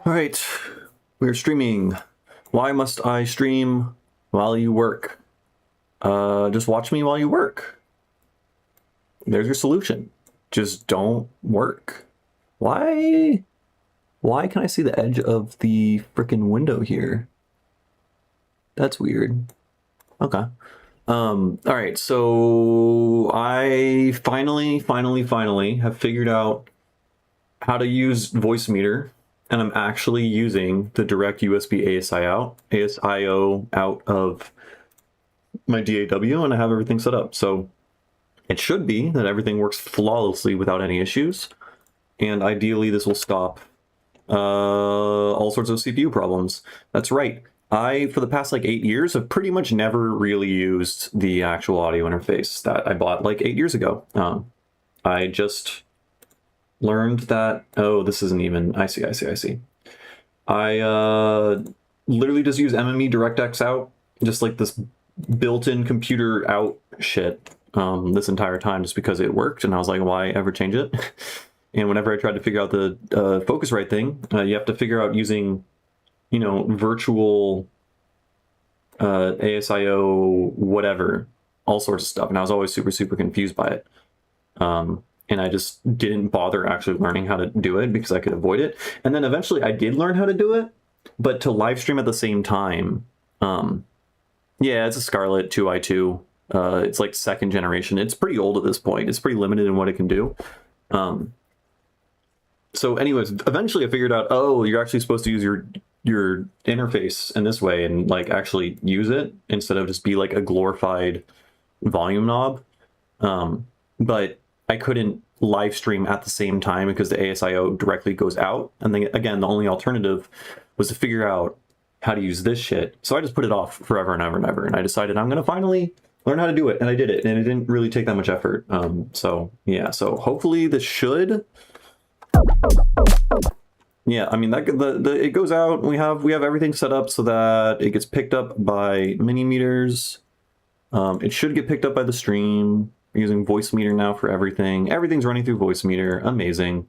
All right, we're streaming. Why must I stream while you work? Just watch me while you work. There's your solution. Just don't work. Why can I see the edge of the frickin' window here? That's weird. Okay. All right, so I finally have figured out how to use Voicemeeter, and I'm actually using the direct USB ASIO out of my DAW, and I have everything set up. So it should be that everything works flawlessly without any issues, and ideally this will stop all sorts of CPU problems. That's right. For the past like 8 years, have pretty much never really used the actual audio interface that I bought like 8 years ago. I just learned that, oh, this isn't even, I see. I literally just use MME DirectX out, just like this built-in computer out shit this entire time, just because it worked, and I was like, why ever change it? And whenever I tried to figure out the Focusrite thing, you have to figure out using, you know, virtual ASIO, whatever, all sorts of stuff. And I was always super confused by it. And I just didn't bother actually learning how to do it because I could avoid it. And then eventually I did learn how to do it, but to live stream at the same time. Yeah, it's a Scarlett 2i2. It's like 2nd generation. It's pretty old at this point. It's pretty limited in what it can do. So anyways, eventually I figured out, oh, you're actually supposed to use your interface in this way and like actually use it instead of just be like a glorified volume knob. But I couldn't live stream at the same time because the ASIO directly goes out. And then again, the only alternative was to figure out how to use this shit. So I just put it off forever and ever and ever. And I decided I'm going to finally learn how to do it. And I did it. And it didn't really take that much effort. So yeah, so hopefully this should... Yeah, I mean, it goes out. We have everything set up so that it gets picked up by mini meters. It should get picked up by the stream. We're using Voicemeeter now for everything. Everything's running through Voicemeeter. Amazing.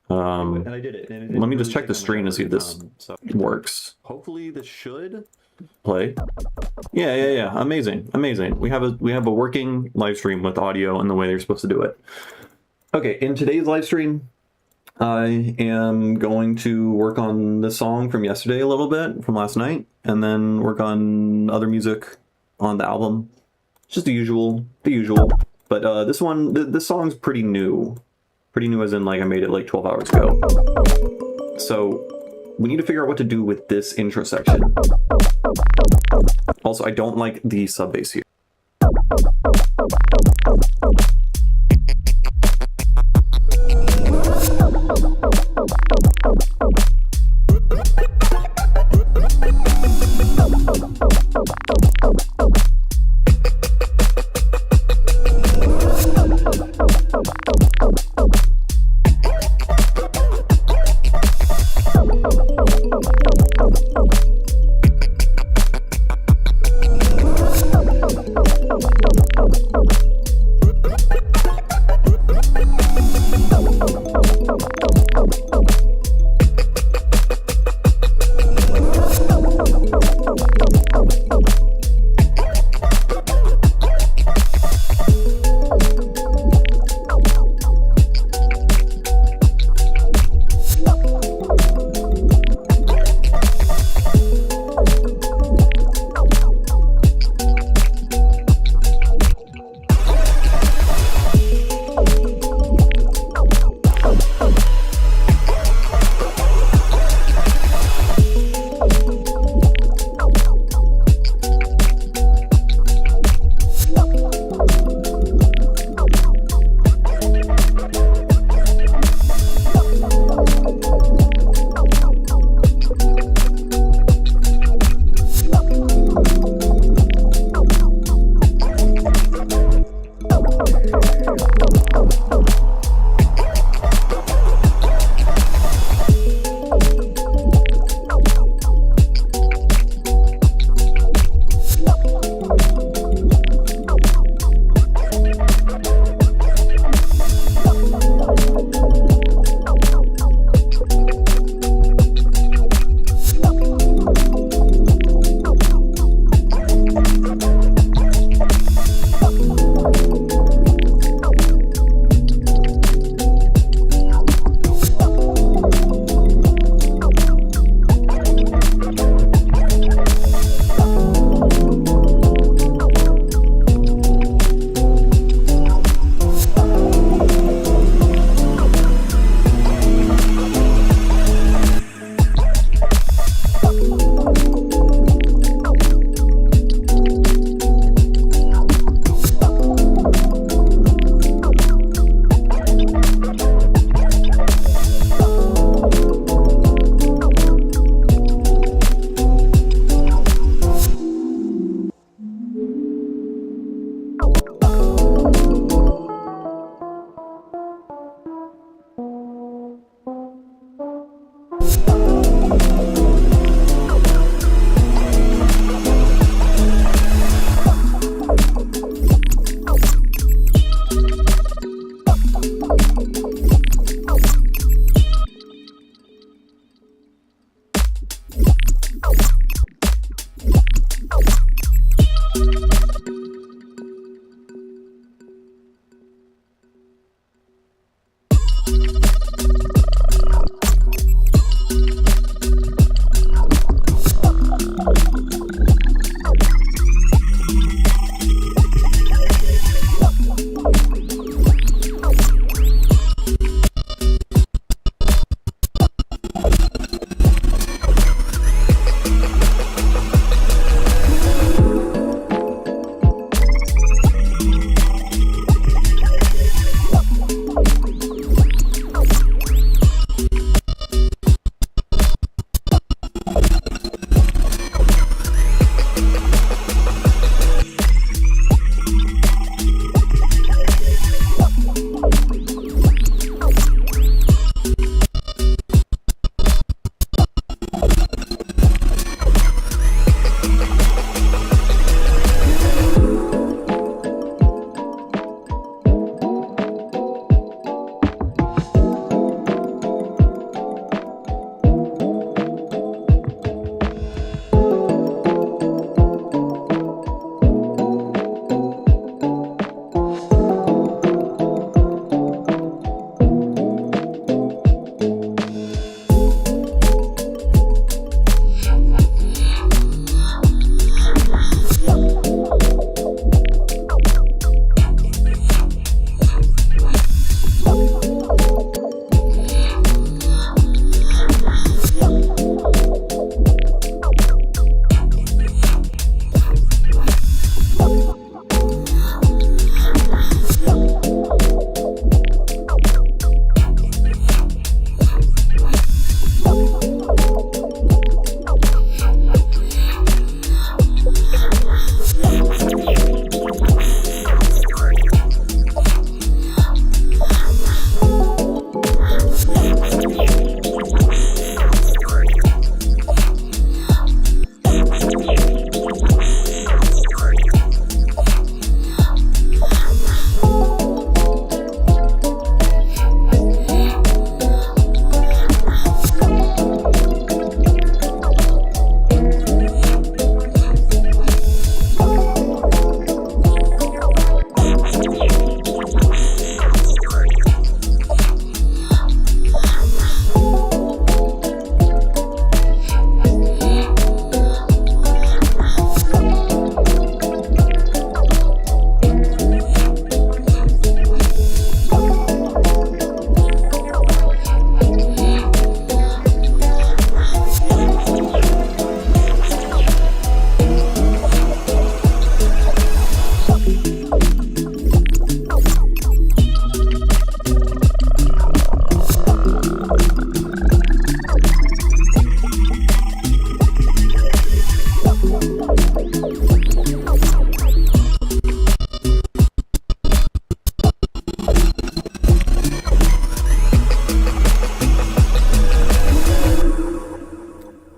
And I did it. Let me just check the stream to see if this works. Hopefully this should play. Yeah. Amazing. We have a working live stream with audio and the way they're supposed to do it. Okay, in today's live stream, I am going to work on this song from yesterday a little bit, from last night, and then work on other music on the album. Just the usual. But this one, this song's pretty new. Pretty new as in like I made it like 12 hours ago. So we need to figure out what to do with this intro section. Also, I don't like the sub bass here.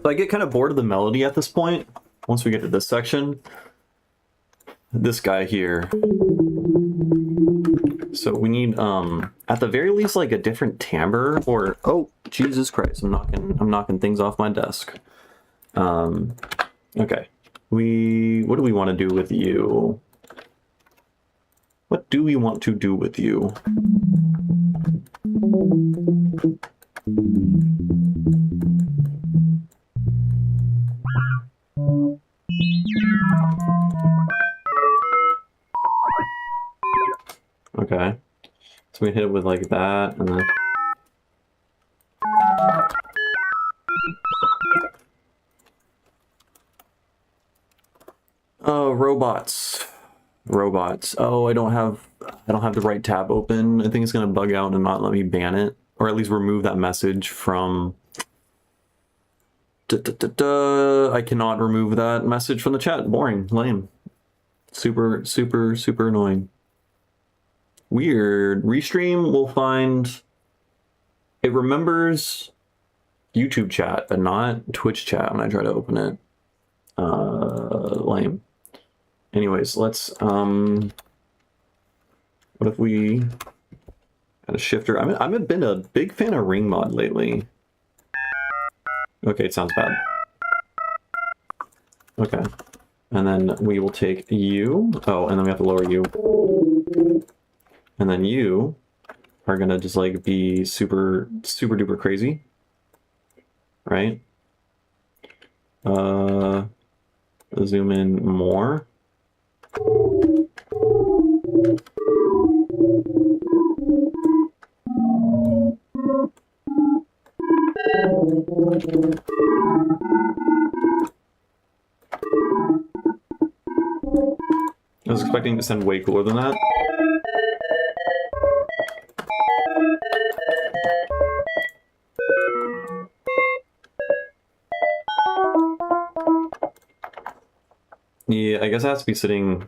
I get kind of bored of the melody at this point. Once we get to this section, this guy here. So we need, at the very least, like a different timbre, or oh Jesus Christ, I'm knocking things off my desk. Okay, what do we want to do with you? What do we want to do with you? Okay, so we hit it with like that, and then robots. Oh, I don't have the right tab open. I think it's gonna bug out and not let me ban it, or at least remove that message from. I cannot remove that message from the chat. Boring, lame, super annoying. Weird. Restream will find it remembers YouTube chat but not Twitch chat when I try to open it. Lame. Anyways, let's what if we add a shifter? I've been a big fan of ring mod lately. Okay, it sounds bad. Okay. And then we will take you. Oh, and then we have to lower you. And then you are gonna just like be super duper crazy. Right? Zoom in more. I was expecting to sound way cooler than that. Yeah, I guess it has to be sitting.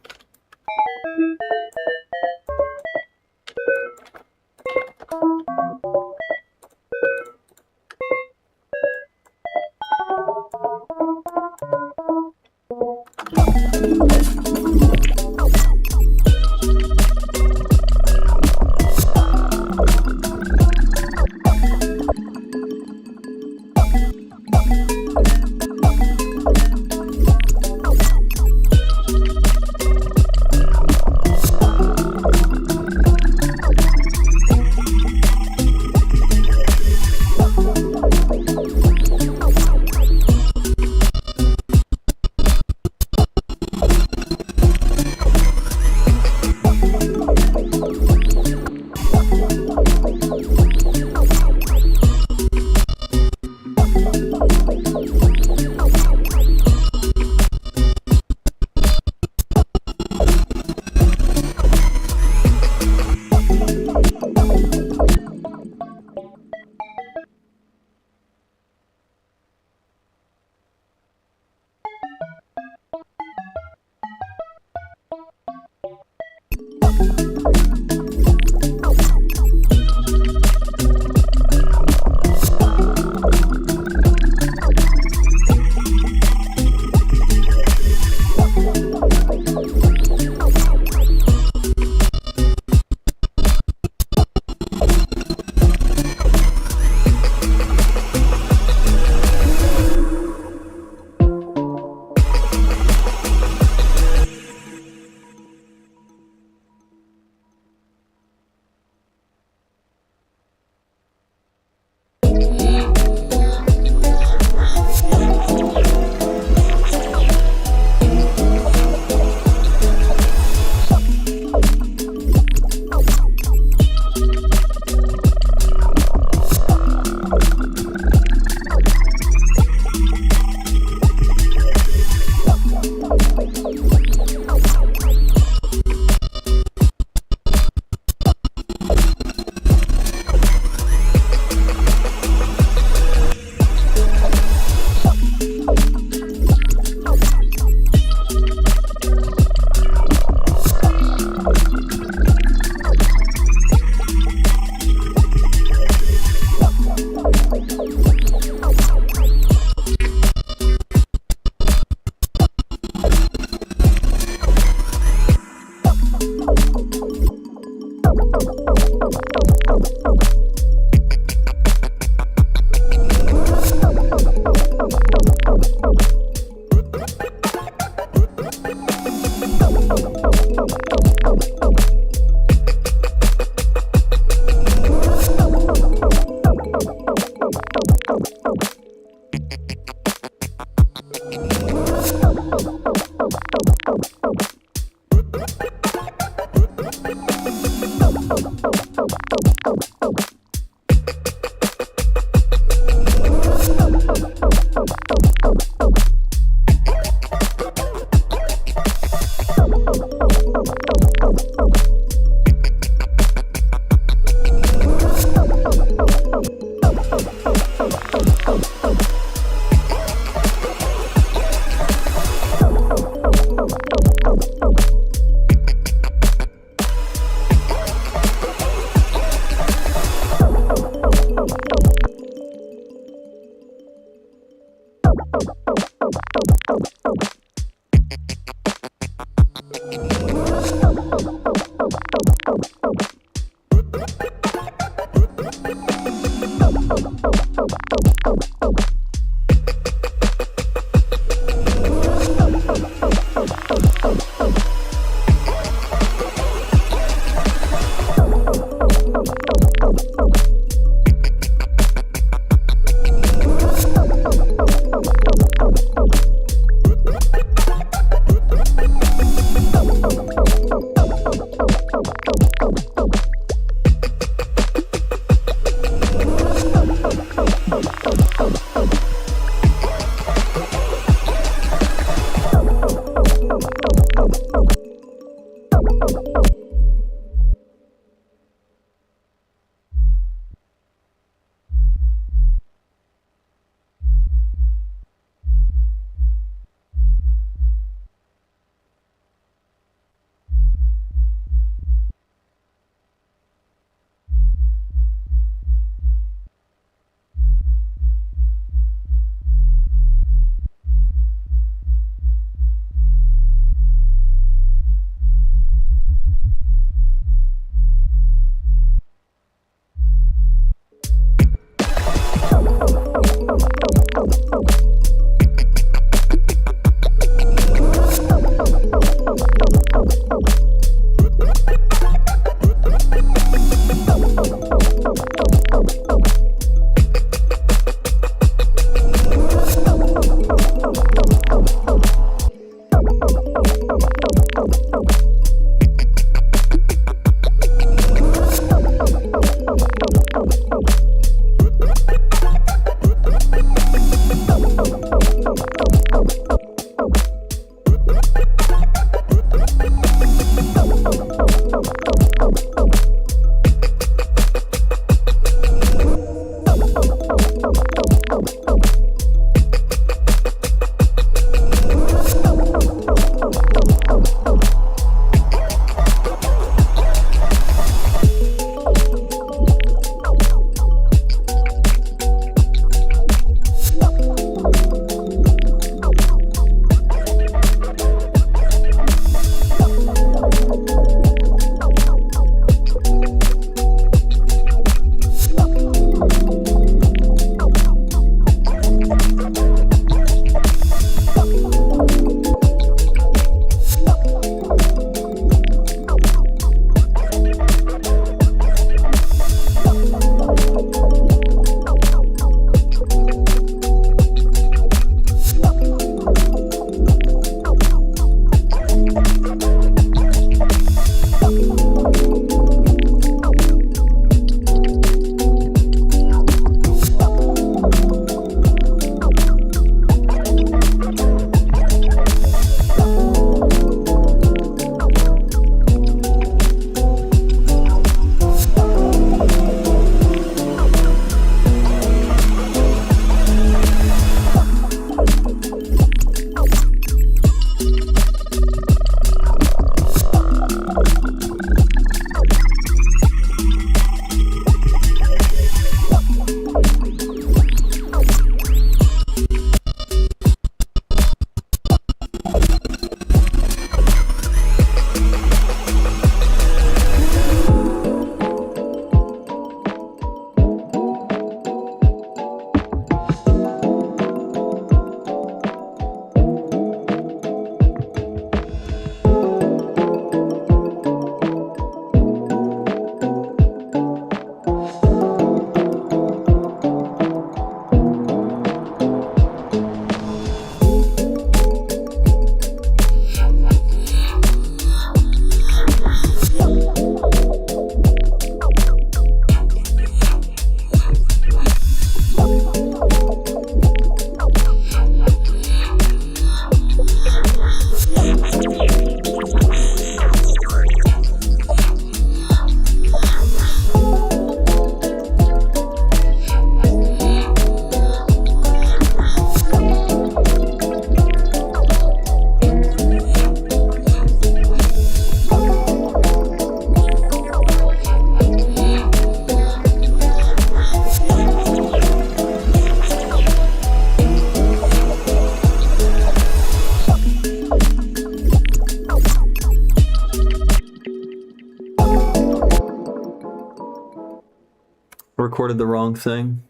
recorded the wrong thing.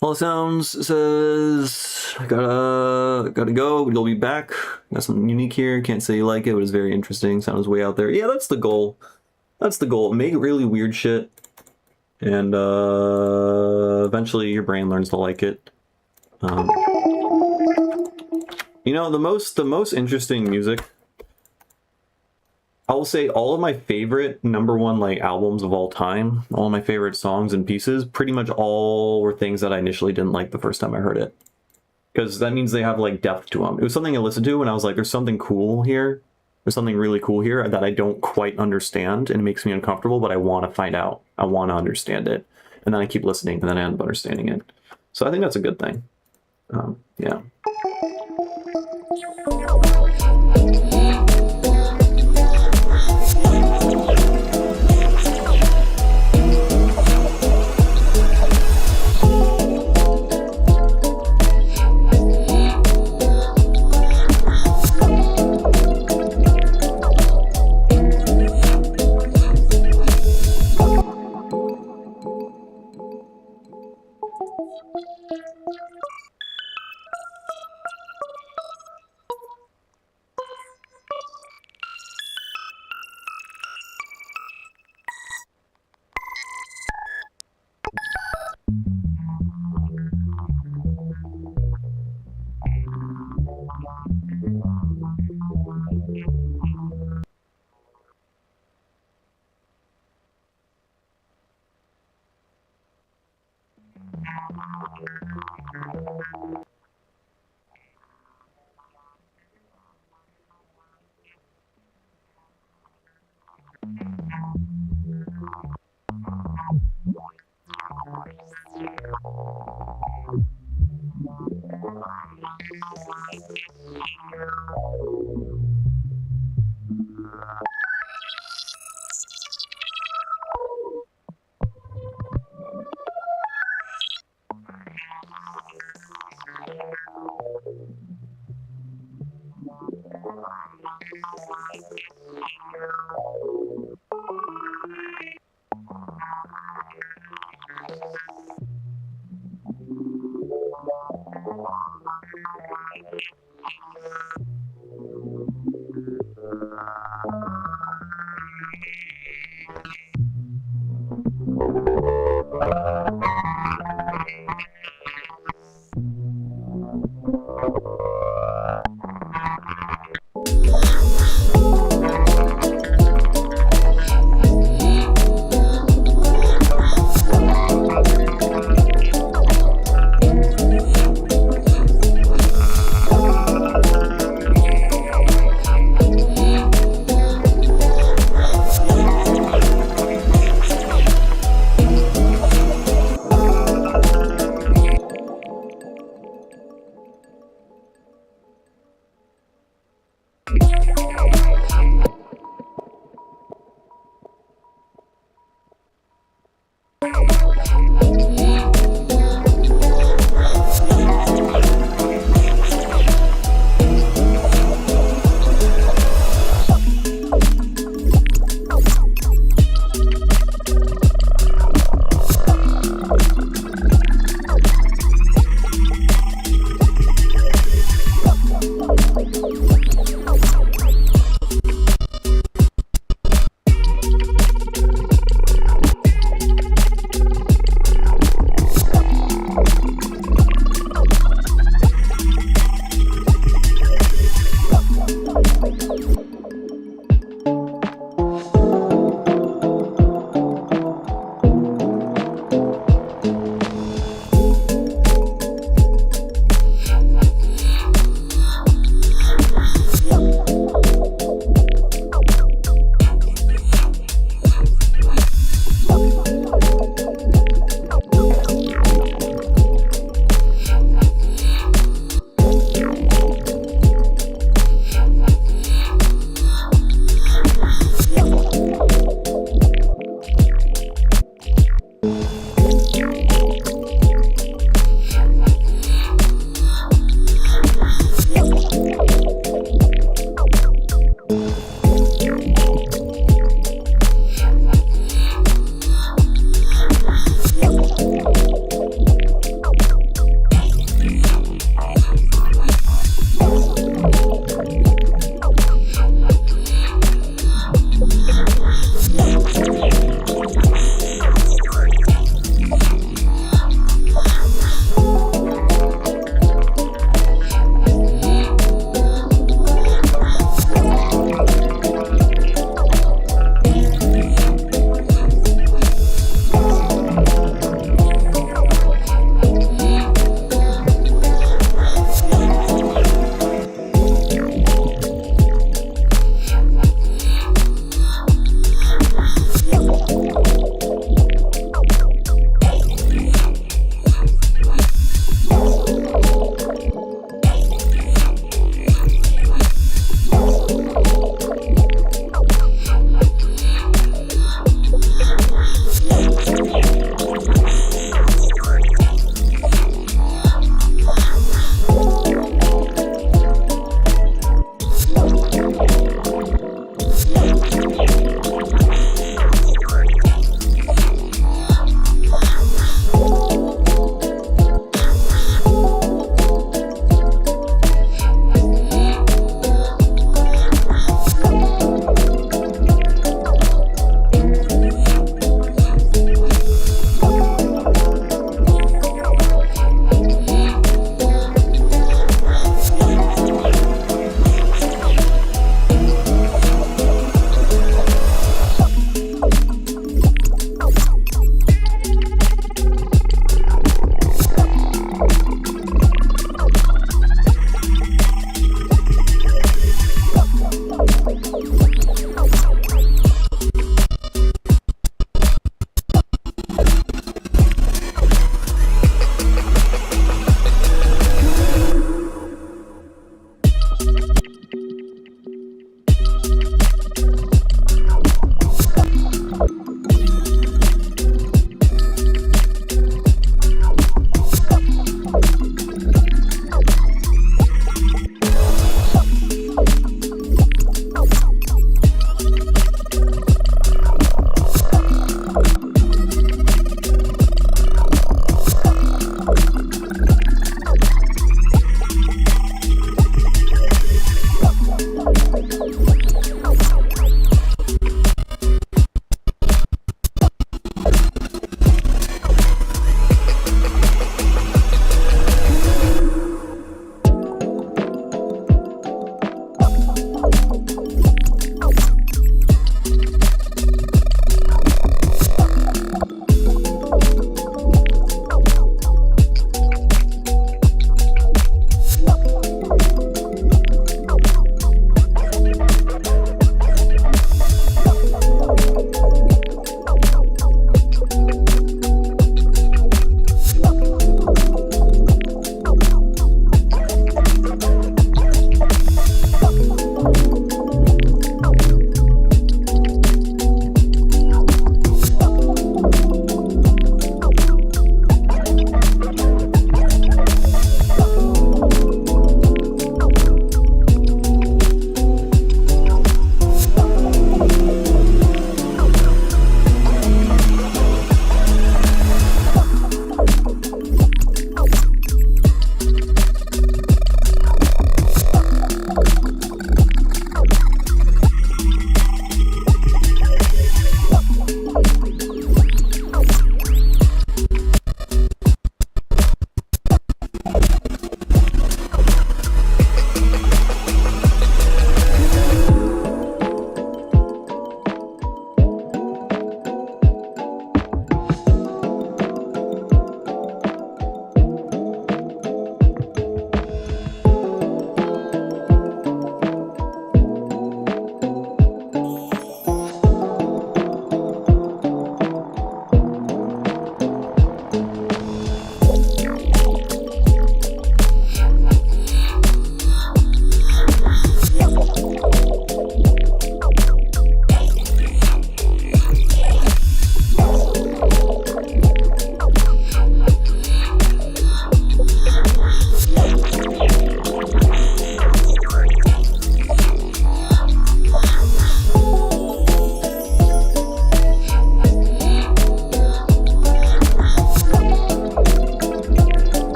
All it sounds says gotta go. You'll be back. Got something unique here. Can't say you like it, but it's very interesting. Sounds way out there. Yeah, that's the goal. That's the goal. Make really weird shit, and eventually your brain learns to like it. You know, the most interesting music, I will say all of my favorite #1 like albums of all time, all of my favorite songs and pieces, pretty much all were things that I initially didn't like the first time I heard it. Because that means they have like depth to them. It was something I listened to and I was like, there's something cool here. There's something really cool here that I don't quite understand and it makes me uncomfortable, but I want to find out. I want to understand it. And then I keep listening and then I end up understanding it. So I think that's a good thing. Yeah.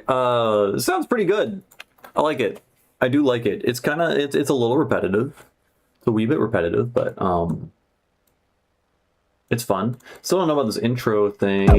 Sounds pretty good. I like it. I do like it. It's kind of it's a little repetitive. It's a wee bit repetitive, but it's fun. Still don't know about this intro thing.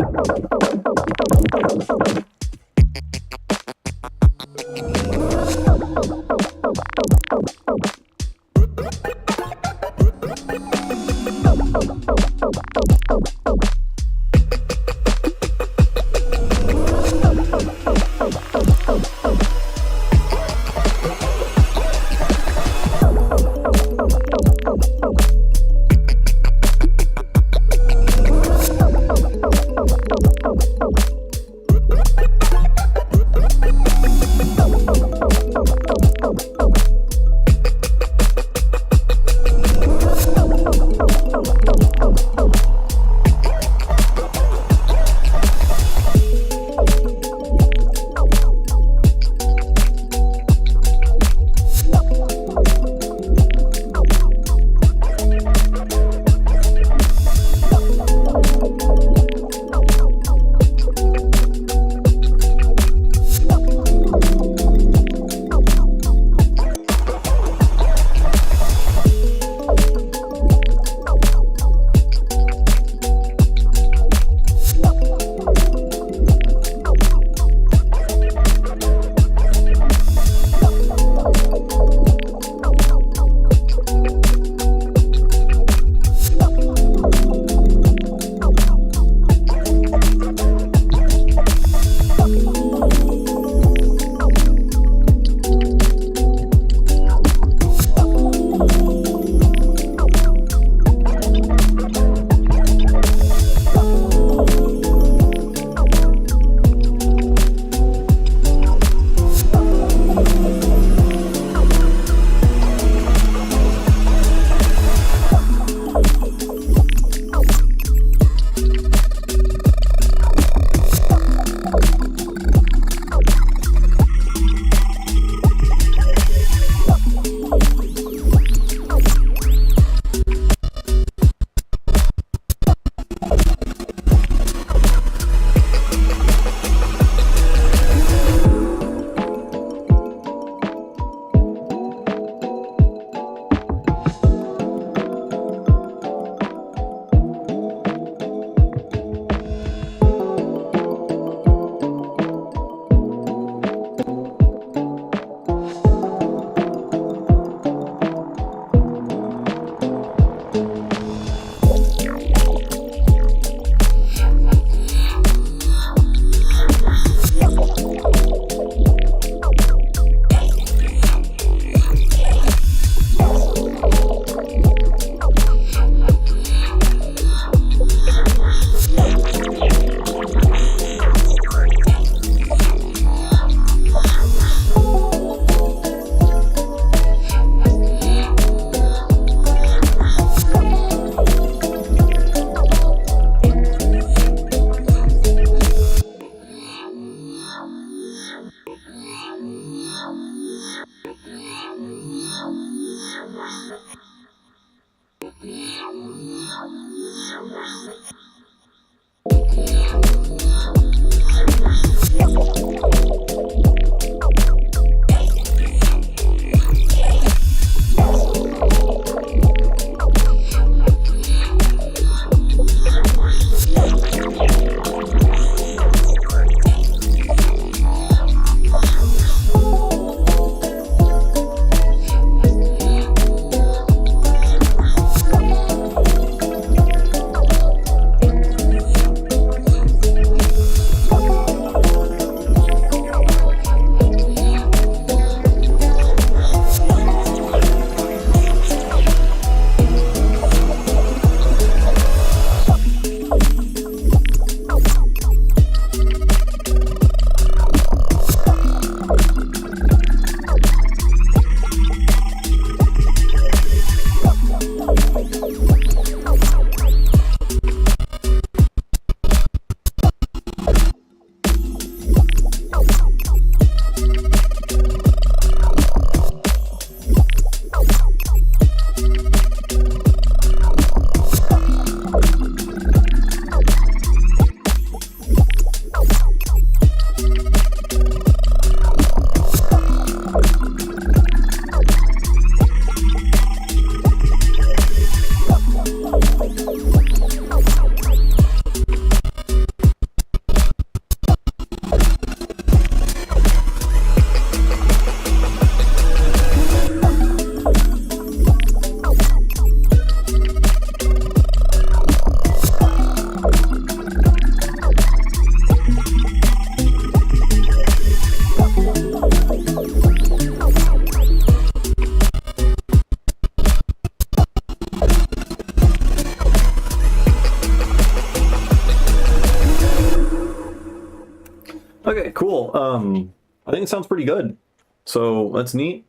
I think it sounds pretty good. So that's neat.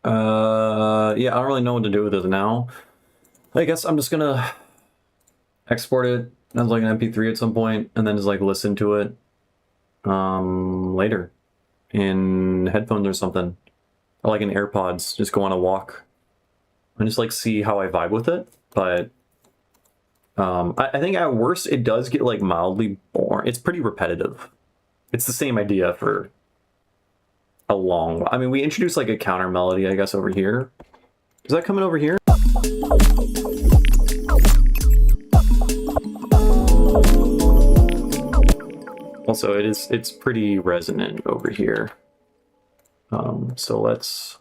Yeah, I don't really know what to do with it now. I guess I'm just gonna export it as like an MP3 at some point, and then just like listen to it later in headphones or something, or like in AirPods. Just go on a walk and just like see how I vibe with it. But I think at worst it does get like mildly boring. It's pretty repetitive. It's the same idea for a long while. I mean, we introduced like a counter melody, I guess, over here. Is that coming over here? Also, it's pretty resonant over here. So let's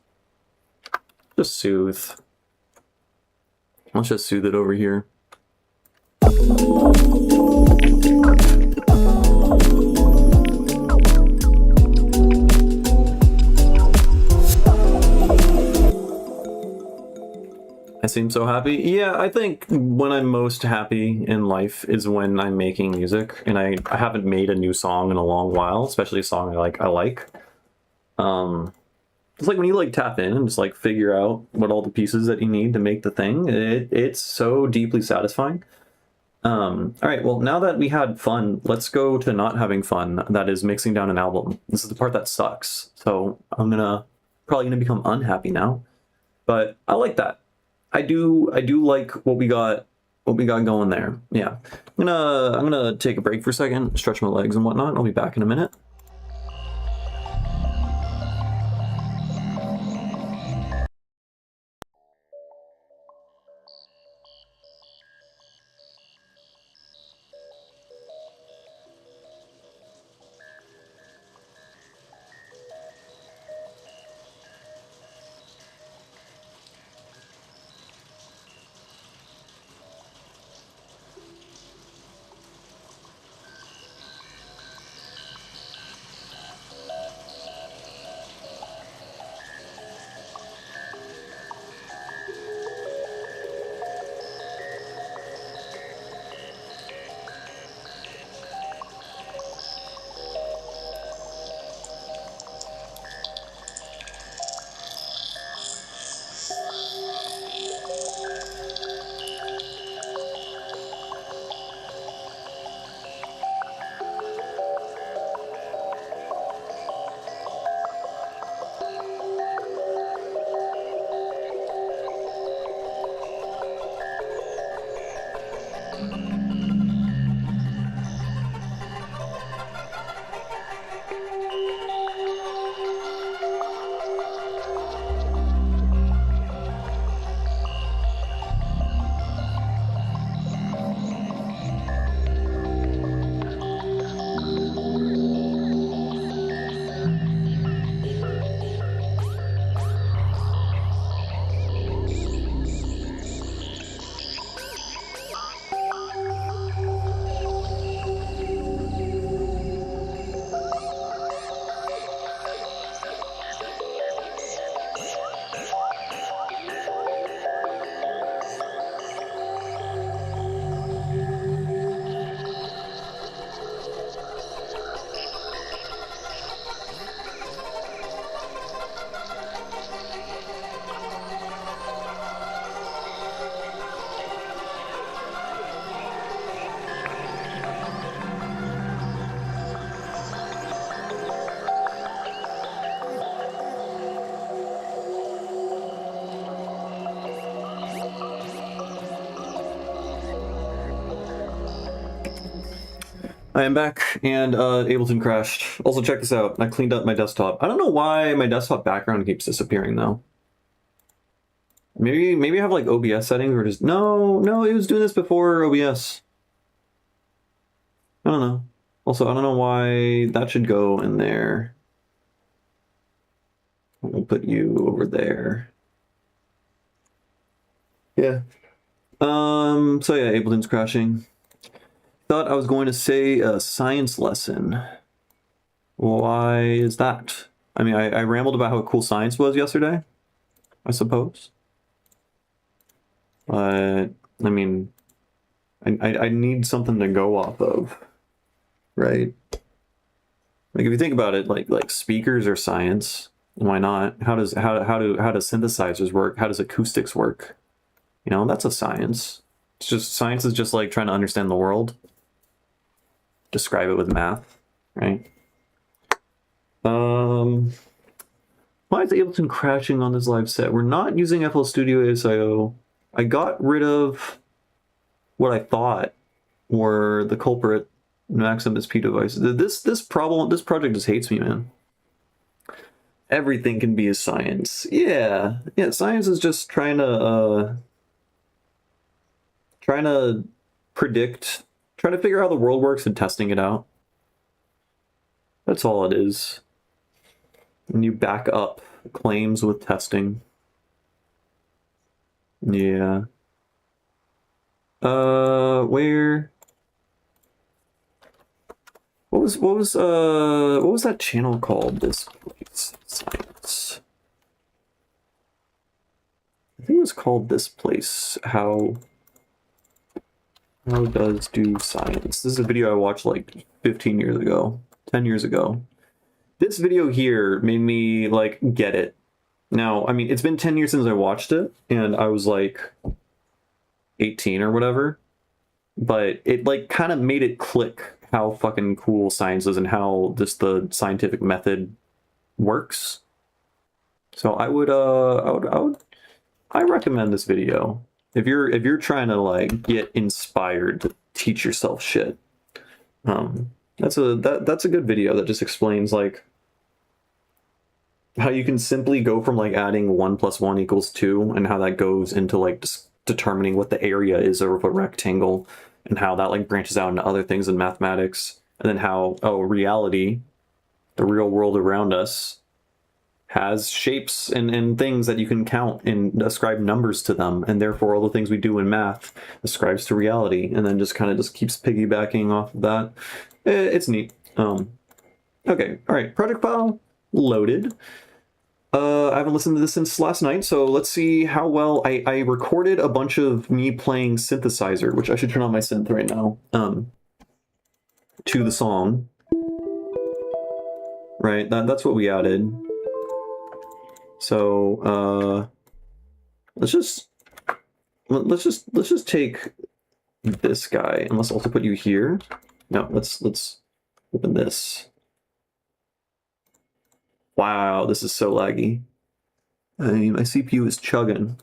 just soothe. Let's just soothe it over here. I seem so happy. Yeah, I think when I'm most happy in life is when I'm making music, and I haven't made a new song in a long while, especially a song I like. It's like when you like tap in and just like figure out what all the pieces that you need to make the thing. It's so deeply satisfying. All right, well, now that we had fun, let's go to not having fun. That is mixing down an album. This is the part that sucks. So I'm probably gonna become unhappy now, but I like that. I do like what we got going there. Yeah. I'm gonna take a break for a second, stretch my legs and whatnot. I'll be back in a minute. I am back, and Ableton crashed. Also, check this out. I cleaned up my desktop. I don't know why my desktop background keeps disappearing, though. Maybe I have, like, OBS settings, or just... No, it was doing this before OBS. I don't know. Also, I don't know why that should go in there. We'll put you over there. Yeah. So yeah, Ableton's crashing. Thought I was going to say a science lesson. Why is that? I mean, I rambled about how cool science was yesterday, I suppose. But, I mean, I need something to go off of, right? Like if you think about it, like speakers are science. Why not? How do synthesizers work? How does acoustics work? You know, that's a science. It's just science is just like trying to understand the world. Describe it with math, right? Why is Ableton crashing on this live set? We're not using FL Studio ASIO. I got rid of what I thought were the culprit Maxim SP devices. This project just hates me, man. Everything can be a science. Yeah, science is just trying to predict, trying to figure out how the world works and testing it out. That's all it is. And you back up claims with testing. Yeah. Where? What was that channel called? This place science. I think it was called This Place. How does do science? This is a video I watched like 15 years ago, 10 years ago. This video here made me like get it. Now, I mean, it's been 10 years since I watched it, and I was like 18 or whatever, but it like kind of made it click how fucking cool science is and how just the scientific method works. So I recommend this video if you're trying to like get inspired to teach yourself shit. That's a good video that just explains like how you can simply go from like adding 1 + 1 = 2 and how that goes into like just determining what the area is of a rectangle and how that like branches out into other things in mathematics, and then how reality, the real world around us, has shapes and things that you can count and ascribe numbers to them, and therefore all the things we do in math ascribes to reality, and then just kind of just keeps piggybacking off of that. It's neat. Okay, all right, project file loaded. I haven't listened to this since last night, so let's see how well I recorded a bunch of me playing synthesizer, which I should turn on my synth right now, to the song. Right, that's what we added. So let's just take this guy, and let's also put you here. No, let's open this. Wow, this is so laggy. I mean, my CPU is chugging.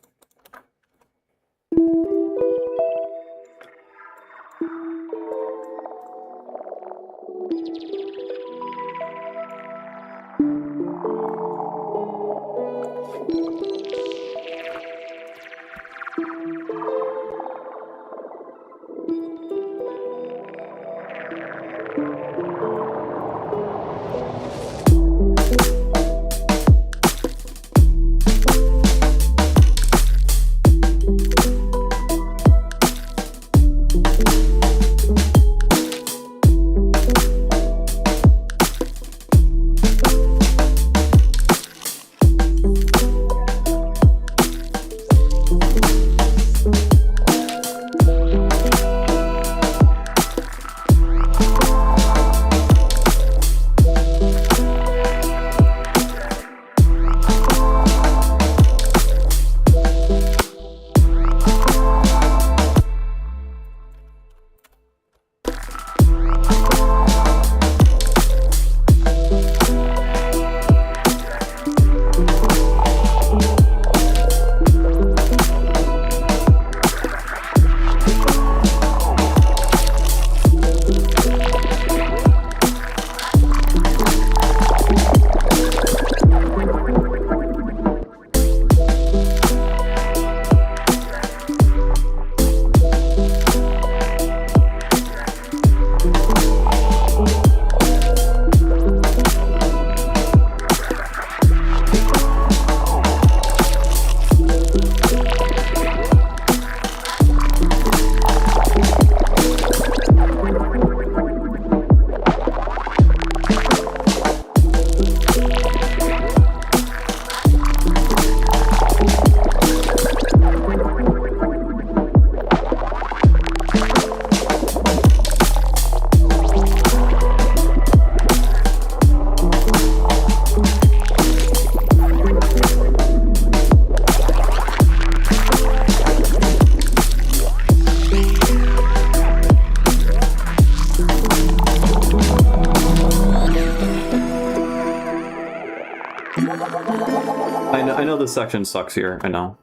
I know this section sucks here. I know.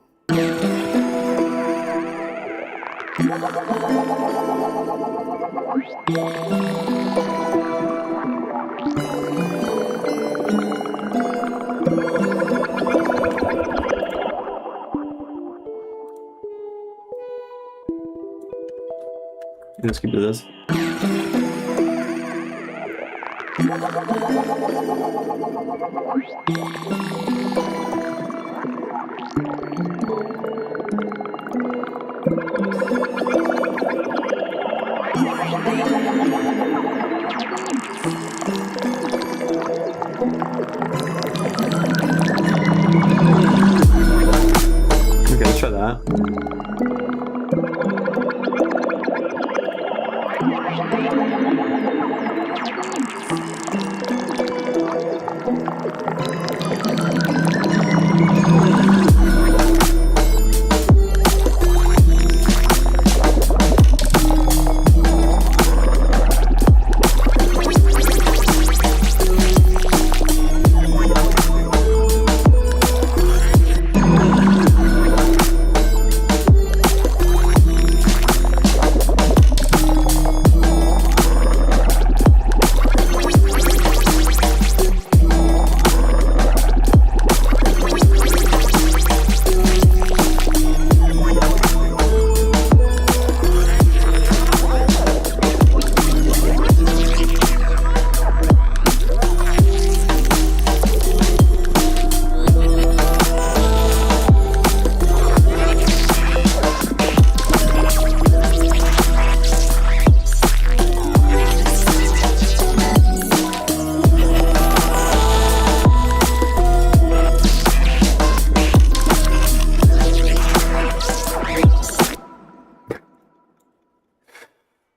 Let's keep to this. Okay, let's try that.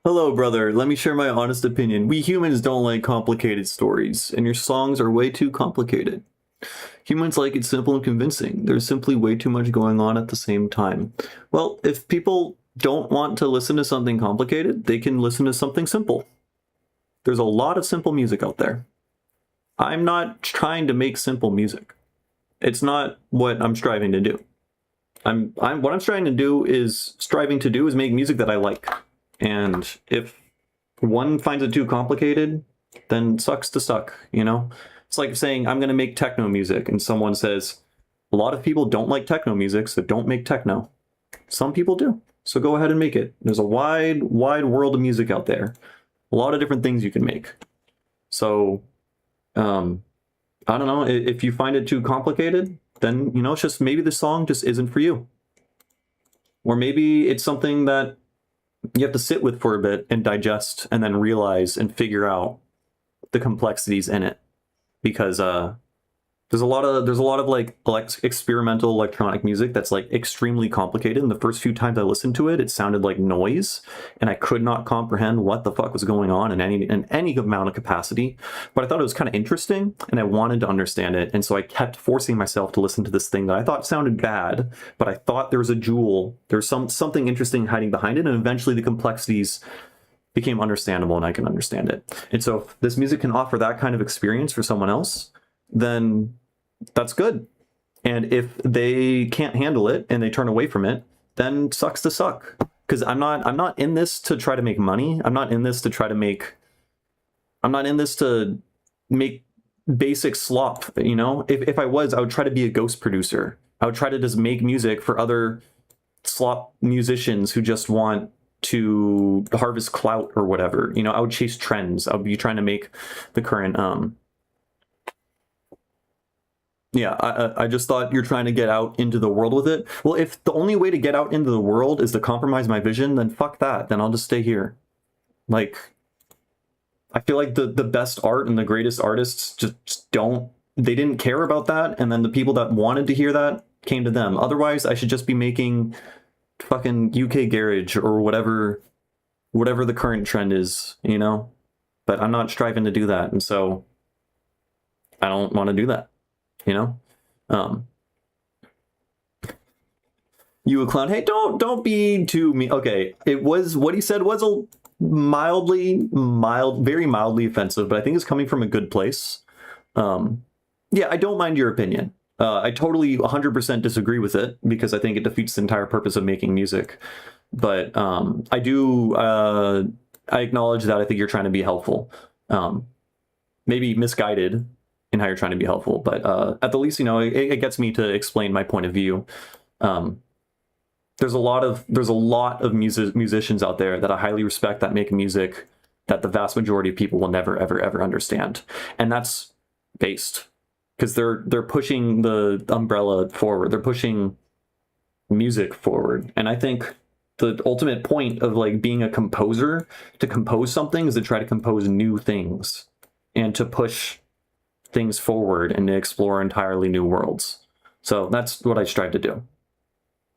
Hello, brother. Let me share my honest opinion. We humans don't like complicated stories, and your songs are way too complicated. Humans like it simple and convincing. There's simply way too much going on at the same time. Well, if people don't want to listen to something complicated, they can listen to something simple. There's a lot of simple music out there. I'm not trying to make simple music. It's not what I'm striving to do. What I'm striving to do is make music that I like. And if one finds it too complicated, then sucks to suck, you know? It's like saying, I'm going to make techno music, and someone says, a lot of people don't like techno music, so don't make techno. Some people do, so go ahead and make it. There's a wide world of music out there. A lot of different things you can make. So, I don't know, if you find it too complicated, then, you know, it's just maybe the song just isn't for you. Or maybe it's something that you have to sit with for a bit and digest and then realize and figure out the complexities in it. Because there's a lot of like experimental electronic music that's like extremely complicated. And the first few times I listened to it, it sounded like noise, and I could not comprehend what the fuck was going on in any amount of capacity. But I thought it was kind of interesting, and I wanted to understand it. And so I kept forcing myself to listen to this thing that I thought sounded bad, but I thought there was a jewel, there's something interesting hiding behind it, and eventually the complexities became understandable and I can understand it. And so if this music can offer that kind of experience for someone else, then that's good. And if they can't handle it and they turn away from it, then sucks to suck. Because I'm not in this to try to make money. I'm not in this to make basic slop, you know? If I was, I would try to be a ghost producer. I would try to just make music for other slop musicians who just want to harvest clout or whatever. You know, I would chase trends. I would be trying to make the current I just thought you're trying to get out into the world with it. Well, if the only way to get out into the world is to compromise my vision, then fuck that. Then I'll just stay here. Like, I feel like the best art and the greatest artists just they didn't care about that. And then the people that wanted to hear that came to them. Otherwise, I should just be making fucking UK garage or whatever the current trend is, you know? But I'm not striving to do that. And so I don't want to do that. You know, you a clown? Hey, don't be too mean. Okay, it was what he said was a very mildly offensive, but I think it's coming from a good place. Yeah, I don't mind your opinion. I totally 100% disagree with it because I think it defeats the entire purpose of making music. But I do, I acknowledge that I think you're trying to be helpful. Maybe misguided in how you're trying to be helpful, but at the least, you know, it gets me to explain my point of view. There's a lot of musicians out there that I highly respect that make music that the vast majority of people will never, ever, ever understand. And that's based because they're pushing the umbrella forward. They're pushing music forward. And I think the ultimate point of like being a composer, to compose something, is to try to compose new things and to push things forward and to explore entirely new worlds. So that's what I strive to do.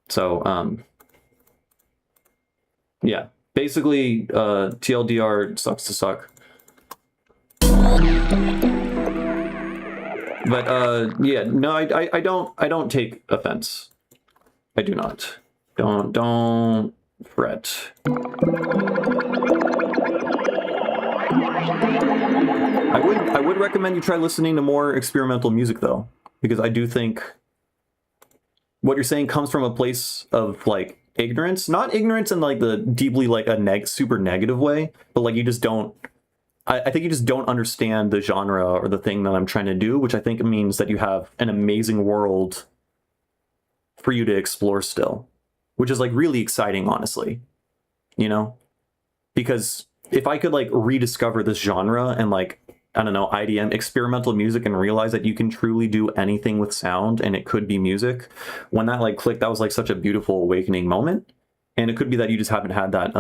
So yeah, basically TLDR sucks to suck. But yeah, no, I don't take offense. I do not. Don't fret. I would recommend you try listening to more experimental music though, because I do think what you're saying comes from a place of like ignorance, not ignorance in like the deeply like a super negative way, but like you just don't. I think you just don't understand the genre or the thing that I'm trying to do, which I think means that you have an amazing world for you to explore still, which is like really exciting, honestly, you know, because if I could like rediscover this genre and like, I don't know, IDM, experimental music, and realize that you can truly do anything with sound and it could be music, when that like clicked, that was like such a beautiful awakening moment. And it could be that you just haven't had that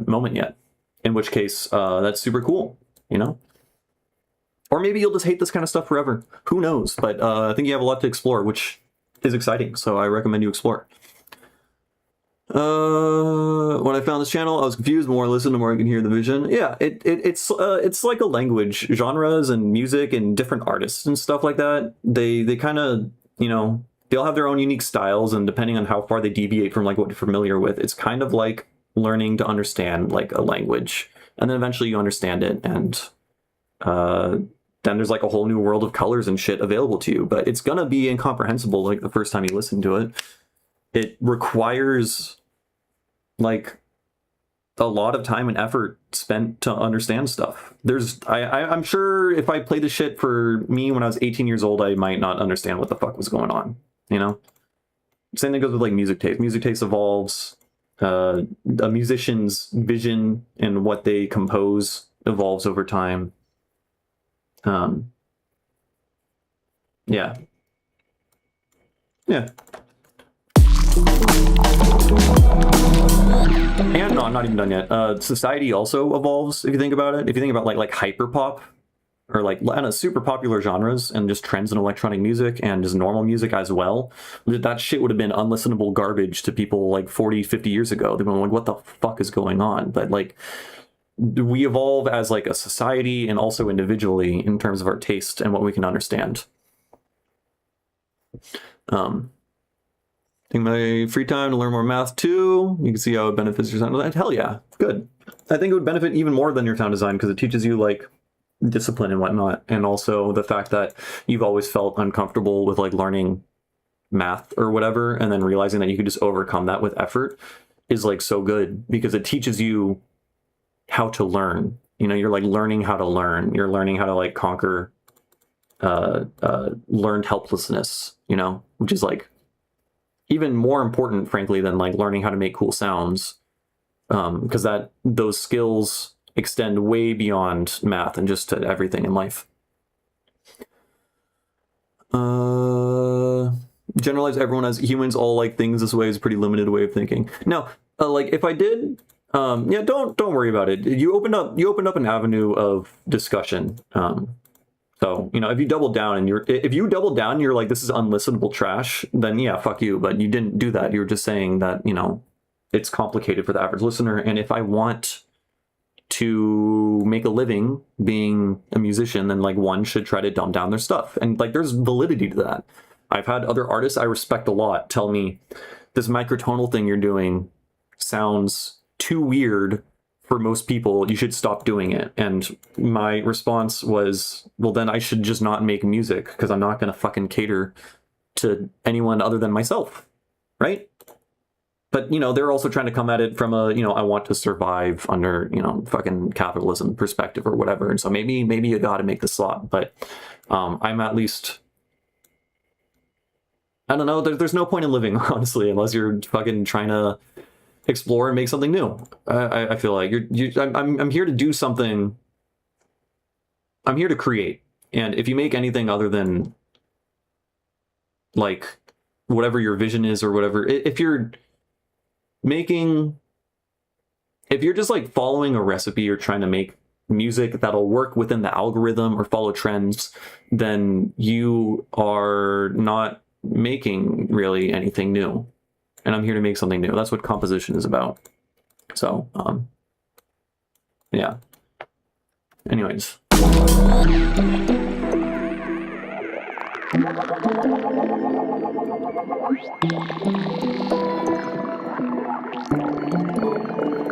moment yet, in which case that's super cool, you know? Or maybe you'll just hate this kind of stuff forever. Who knows? But I think you have a lot to explore, which is exciting. So I recommend you explore. When I found this channel, I was confused. The more I listened, the more I can hear the vision. Yeah, it's like a language. Genres and music and different artists and stuff like that. They kind of, you know, they all have their own unique styles, and depending on how far they deviate from like what you're familiar with, it's kind of like learning to understand like a language, and then eventually you understand it, and then there's like a whole new world of colors and shit available to you. But it's gonna be incomprehensible like the first time you listen to it. It requires like a lot of time and effort spent to understand stuff. I'm sure if I played the shit for me when I was 18 years old, I might not understand what the fuck was going on, you know? Same thing goes with like music taste. Music taste evolves. A musician's vision and what they compose evolves over time. Yeah. Yeah. And no, I'm not even done yet. Society also evolves if you think about it. If you think about like hyperpop or like super popular genres and just trends in electronic music and just normal music as well, that shit would have been unlistenable garbage to people like 40, 50 years ago. They've been like, what the fuck is going on? But like, we evolve as like a society and also individually in terms of our taste and what we can understand. Take my free time to learn more math too. You can see how it benefits your sound design. Hell yeah, good. I think it would benefit even more than your sound design because it teaches you like discipline and whatnot, and also the fact that you've always felt uncomfortable with like learning math or whatever, and then realizing that you could just overcome that with effort is like so good because it teaches you how to learn. You know, you're like learning how to learn. You're learning how to like conquer learned helplessness, you know, which is like even more important, frankly, than like learning how to make cool sounds, because those skills extend way beyond math and just to everything in life. Generalize everyone as humans all like things this way is a pretty limited way of thinking. No, like if I did, yeah, don't worry about it. You opened up an avenue of discussion. So, you know, if you double down and you're like, this is unlistenable trash, then yeah, fuck you. But you didn't do that. You were just saying that, you know, it's complicated for the average listener. And if I want to make a living being a musician, then like one should try to dumb down their stuff. And like, there's validity to that. I've had other artists I respect a lot tell me this microtonal thing you're doing sounds too weird for most people, you should stop doing it. And my response was, well, then I should just not make music because I'm not going to fucking cater to anyone other than myself, right? But, you know, they're also trying to come at it from a, you know, I want to survive under, you know, fucking capitalism perspective or whatever. And so maybe you got to make the slot. But I'm at least, I don't know, there's no point in living, honestly, unless you're fucking trying to explore and make something new. I feel like I'm here to do something. I'm here to create. And if you make anything other than like whatever your vision is or whatever, if you're just like following a recipe or trying to make music that'll work within the algorithm or follow trends, then you are not making really anything new. And I'm here to make something new. That's what composition is about. So, yeah. Anyways.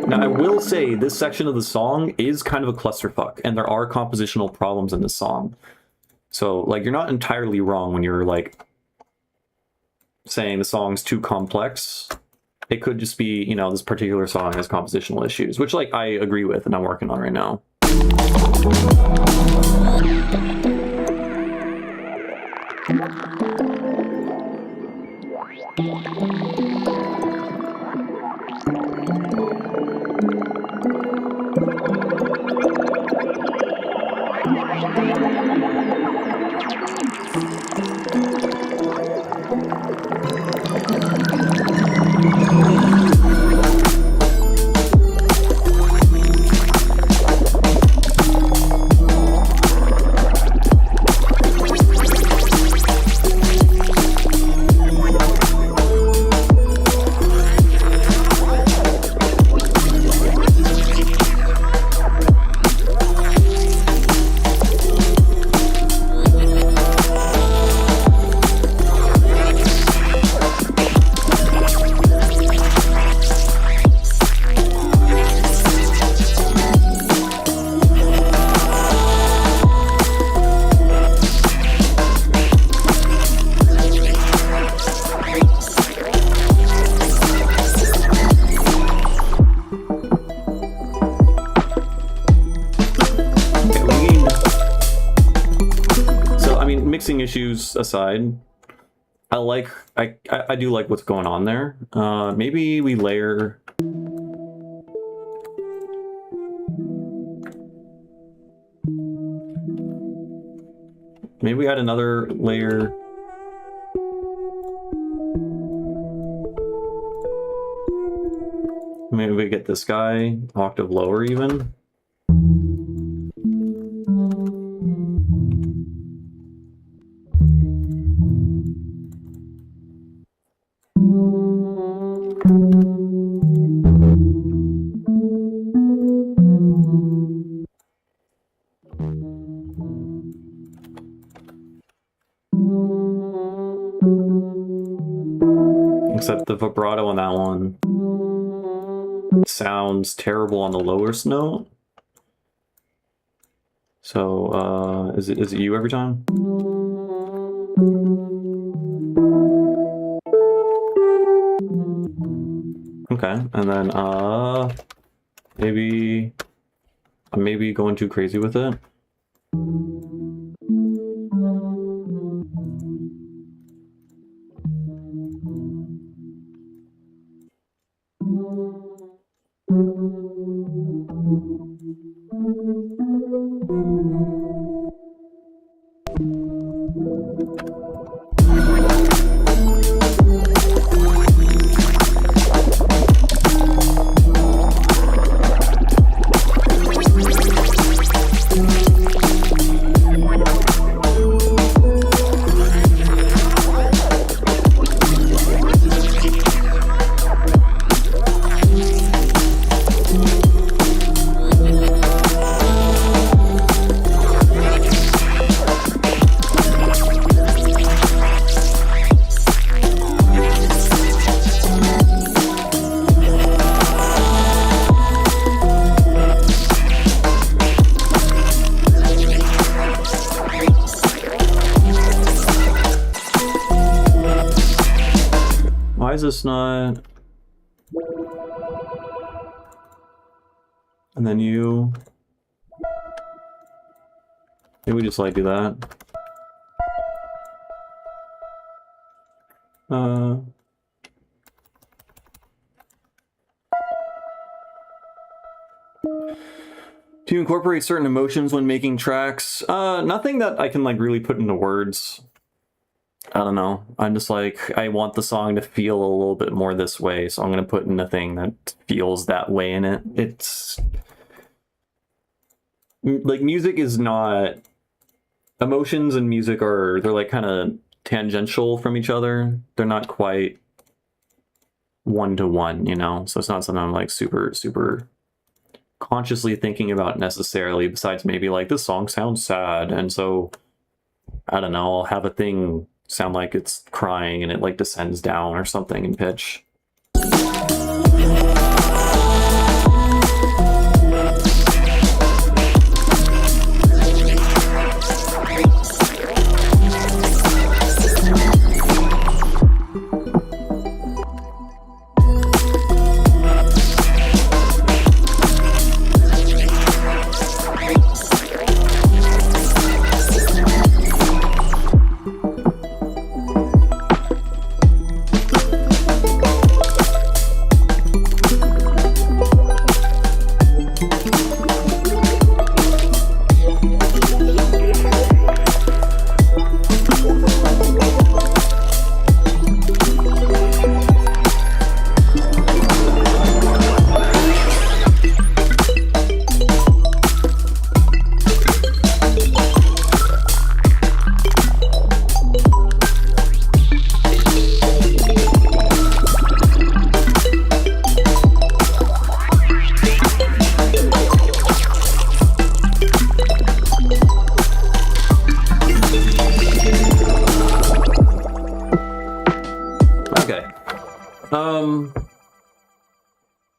Now, I will say this section of the song is kind of a clusterfuck, and there are compositional problems in the song. So, like, you're not entirely wrong when you're, like, saying the song's too complex. It could just be, you know, this particular song has compositional issues, which, like, I agree with and I'm working on right now. Issues aside, I do like what's going on there. Maybe we layer maybe we add another layer. Maybe we get this guy octave lower even. Except the vibrato on that one sounds terrible on the lowest note. So, is it you every time? Okay, and then maybe going too crazy with it. Why is this not? And then you. Maybe we just like do that. Do you incorporate certain emotions when making tracks? Nothing that I can like really put into words. I don't know. I'm just like, I want the song to feel a little bit more this way, so I'm gonna put in a thing that feels that way in it. It's like music is not, emotions and music are, they're like kind of tangential from each other. They're not quite one-to-one, you know? So it's not something I'm like super consciously thinking about necessarily, besides maybe like this song sounds sad, and so I don't know, I'll have a thing sound like it's crying and it like descends down or something in pitch.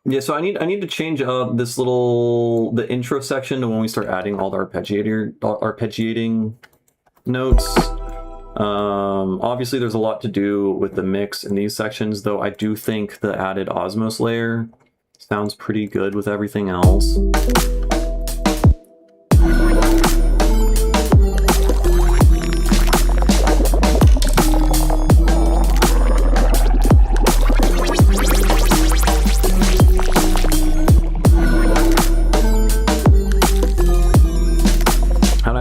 Yeah, so I need to change up this the intro section to when we start adding all the arpeggiating notes. Obviously there's a lot to do with the mix in these sections, though I do think the added Osmos layer sounds pretty good with everything else.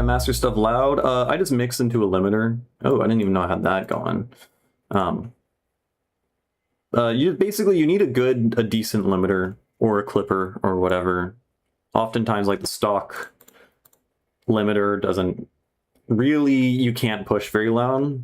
Master stuff loud. I just mix into a limiter. Oh, I didn't even know I had that going. You need a decent limiter or a clipper or whatever. Oftentimes, like the stock limiter doesn't really, you can't push very loud.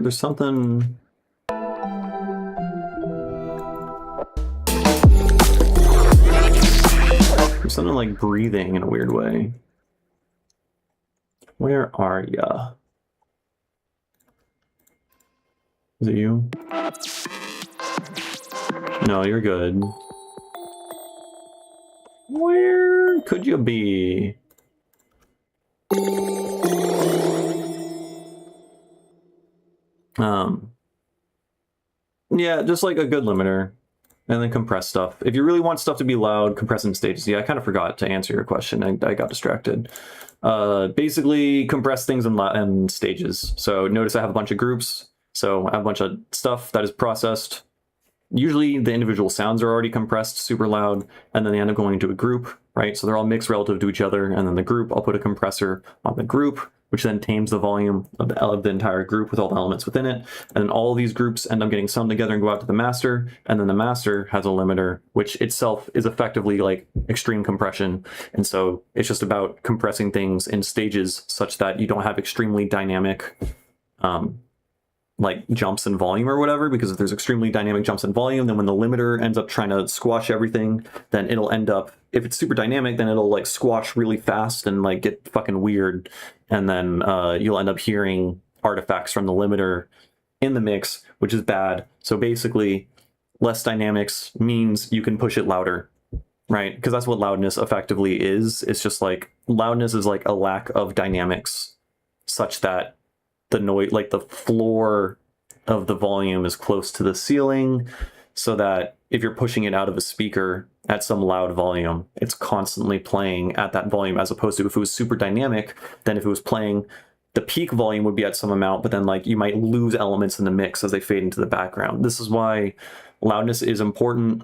There's something. There's something like breathing in a weird way. Where are ya? Is it you? No, you're good. Where could you be? Yeah, just like a good limiter, and then compress stuff. If you really want stuff to be loud, compress in stages. Yeah, I kind of forgot to answer your question. I got distracted. Basically, compress things in stages. So notice I have a bunch of groups. So I have a bunch of stuff that is processed. Usually the individual sounds are already compressed super loud, and then they end up going into a group, right? So they're all mixed relative to each other, and then the group, I'll put a compressor on the group, which then tames the volume of the entire group with all the elements within it. And then all of these groups end up getting summed together and go out to the master. And then the master has a limiter, which itself is effectively like extreme compression. And so it's just about compressing things in stages such that you don't have extremely dynamic like jumps in volume or whatever, because if there's extremely dynamic jumps in volume, then when the limiter ends up trying to squash everything, then it'll end up, if it's super dynamic, then it'll like squash really fast and like get fucking weird. And then you'll end up hearing artifacts from the limiter in the mix, which is bad. So basically, less dynamics means you can push it louder, right? Because that's what loudness effectively is. It's just like, loudness is like a lack of dynamics such that the noise, like the floor of the volume is close to the ceiling, so that if you're pushing it out of a speaker at some loud volume, it's constantly playing at that volume, as opposed to if it was super dynamic, then if it was playing, the peak volume would be at some amount, but then like you might lose elements in the mix as they fade into the background. This is why loudness is important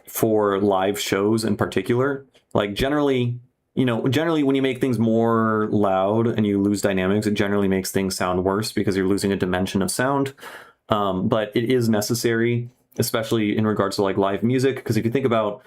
for live shows in particular. Like generally, you know, generally when you make things more loud and you lose dynamics, it generally makes things sound worse because you're losing a dimension of sound. But it is necessary, especially in regards to like live music, because if you think about,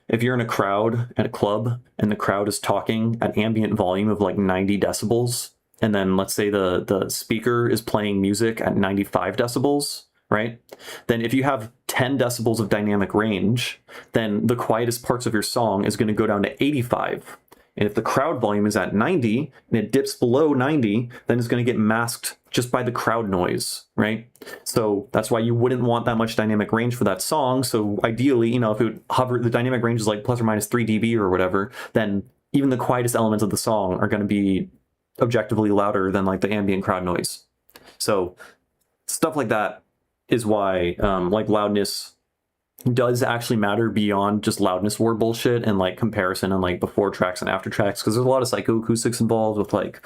if you're in a crowd at a club and the crowd is talking at ambient volume of like 90 decibels, and then let's say the speaker is playing music at 95 decibels, right? Then if you have 10 decibels of dynamic range, then the quietest parts of your song is going to go down to 85. And if the crowd volume is at 90 and it dips below 90, then it's going to get masked just by the crowd noise, right? So that's why you wouldn't want that much dynamic range for that song. So ideally, you know, if it would hover, the dynamic range is like plus or minus 3 dB or whatever, then even the quietest elements of the song are going to be objectively louder than like the ambient crowd noise. So stuff like that is why like loudness does actually matter beyond just loudness war bullshit and like comparison and like before tracks and after tracks, because there's a lot of psychoacoustics involved with like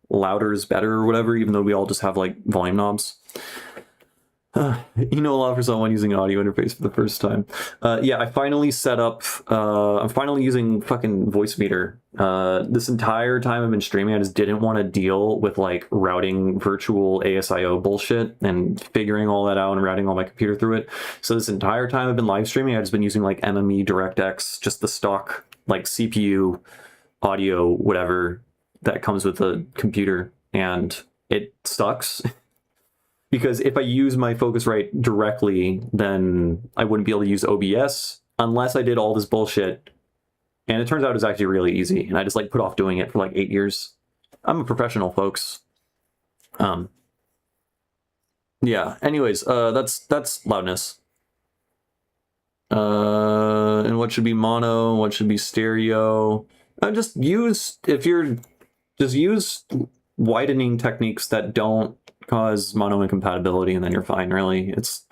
louder is better or whatever, even though we all just have like volume knobs. You know, a lot for someone using an audio interface for the first time. Yeah, I finally set up, I'm finally using fucking Voicemeeter. This entire time I've been streaming, I just didn't want to deal with like routing virtual ASIO bullshit and figuring all that out and routing all my computer through it. So this entire time I've been live streaming, I've just been using like MME DirectX, just the stock like CPU audio, whatever that comes with the computer, and it sucks. Because if I use my Focusrite directly, then I wouldn't be able to use OBS unless I did all this bullshit. And it turns out it's actually really easy. And I just like put off doing it for like 8 years. I'm a professional, folks. Yeah, anyways, that's loudness. And what should be mono, what should be stereo. Just use widening techniques that don't cause mono incompatibility, and then you're fine, really. It's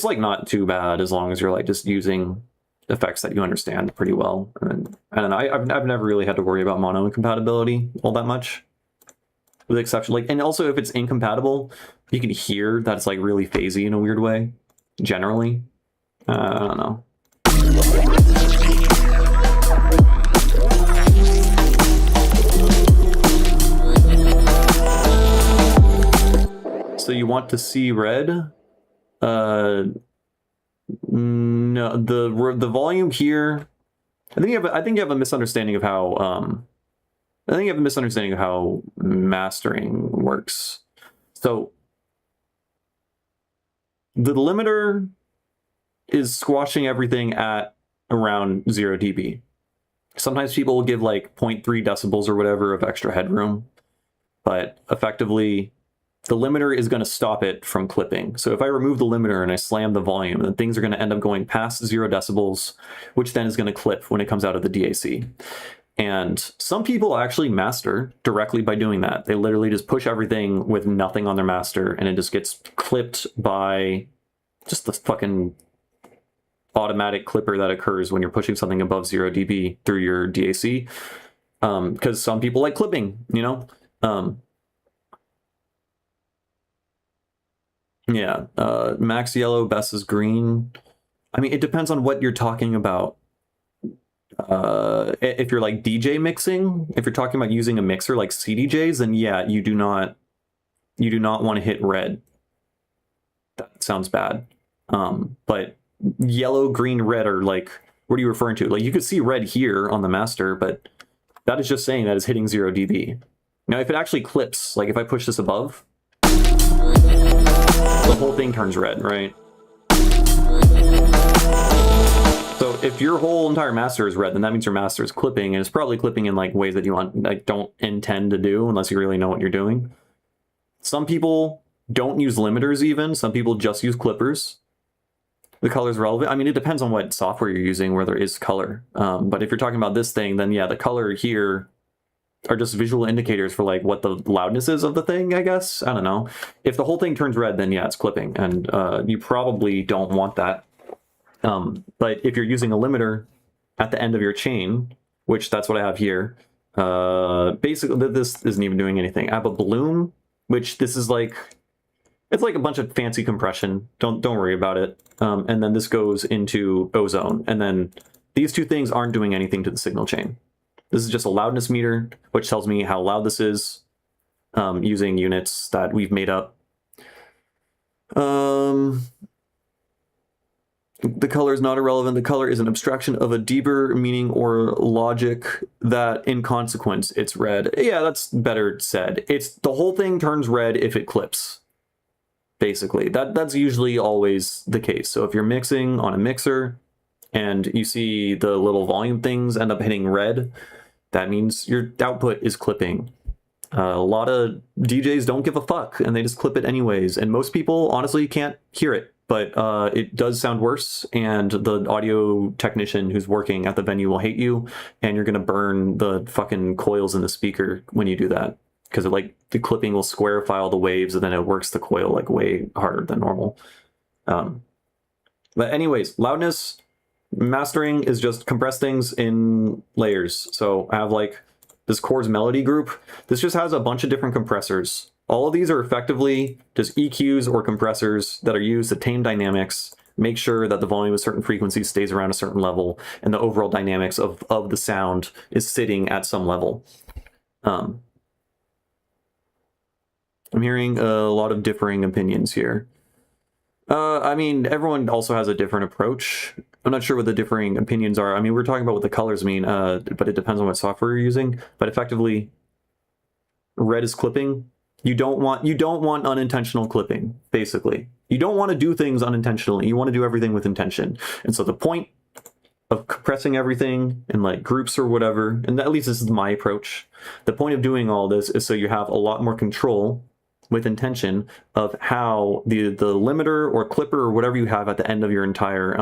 like not too bad as long as you're like just using effects that you understand pretty well. And I don't know, I've never really had to worry about mono incompatibility all that much, with the exception like, and also if it's incompatible, you can hear that it's like really phasey in a weird way, generally. I don't know. So you want to see red? No, the volume here. I think you have a misunderstanding of how mastering works. So the limiter is squashing everything at around 0 dB. Sometimes people will give like 0.3 decibels or whatever of extra headroom, but effectively the limiter is going to stop it from clipping. So if I remove the limiter and I slam the volume, then things are going to end up going past 0 decibels, which then is going to clip when it comes out of the DAC. And some people actually master directly by doing that. They literally just push everything with nothing on their master, and it just gets clipped by just the fucking automatic clipper that occurs when you're pushing something above 0 dB through your DAC. Because some people like clipping, you know? Yeah, max yellow, best is green. I mean, it depends on what you're talking about. if you're like DJ mixing, if you're talking about using a mixer like CDJs, then yeah, you do not want to hit red. That sounds bad. But yellow, green, red are like, what are you referring to? Like you could see red here on the master, but that is just saying that it's hitting 0 dB. Now, if it actually clips, like if I push this above, the whole thing turns red, right? So if your whole entire master is red, then that means your master is clipping, and it's probably clipping in like ways that you don't intend to do unless you really know what you're doing. Some people don't use limiters even. Some people just use clippers. The color is relevant. I mean, it depends on what software you're using where there is color. But if you're talking about this thing, then yeah, the color here are just visual indicators for like what the loudness is of the thing, I guess. I don't know. If the whole thing turns red, then yeah, it's clipping, and you probably don't want that. But if you're using a limiter at the end of your chain, which that's what I have here, basically this isn't even doing anything. I have a bloom, which this is like, it's like a bunch of fancy compression. Don't worry about it. And then this goes into ozone. And then these two things aren't doing anything to the signal chain. This is just a loudness meter, which tells me how loud this is, using units that we've made up. The color is not irrelevant. The color is an abstraction of a deeper meaning or logic that in consequence it's red. Yeah, that's better said. It's the whole thing turns red if it clips. Basically, that's usually always the case. So if you're mixing on a mixer and you see the little volume things end up hitting red, that means your output is clipping. A lot of DJs don't give a fuck and they just clip it anyways. And most people honestly can't hear it, but it does sound worse. And the audio technician who's working at the venue will hate you, and you're gonna burn the fucking coils in the speaker when you do that. Because like the clipping will square file the waves, and then it works the coil like way harder than normal. But anyways, loudness mastering is just compress things in layers. So I have like this chords melody group. This just has a bunch of different compressors. All of these are effectively just EQs or compressors that are used to tame dynamics, make sure that the volume of certain frequencies stays around a certain level, and the overall dynamics of the sound is sitting at some level. I'm hearing a lot of differing opinions here. I mean, everyone also has a different approach. I'm not sure what the differing opinions are. I mean, we're talking about what the colors mean, but it depends on what software you're using. But effectively, red is clipping. You don't want unintentional clipping, basically. You don't want to do things unintentionally. You want to do everything with intention. And so the point of compressing everything in like groups or whatever, and at least this is my approach, the point of doing all this is so you have a lot more control with intention of how the limiter or clipper or whatever you have at the end of your entire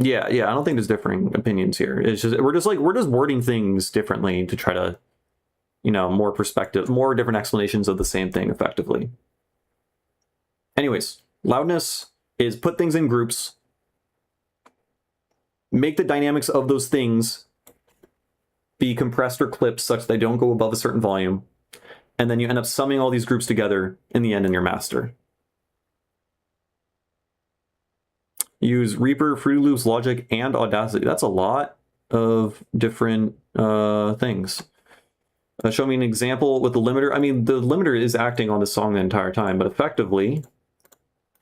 yeah, I don't think there's differing opinions here. It's just we're just wording things differently to try to, you know, more perspective, more different explanations of the same thing effectively. Anyways, loudness is put things in groups, make the dynamics of those things be compressed or clipped such that they don't go above a certain volume, and then you end up summing all these groups together in the end in your master. Use Reaper, Fruity Loops, Logic, and Audacity. That's a lot of different things. Show me an example with the limiter. I mean, the limiter is acting on the song the entire time, but effectively,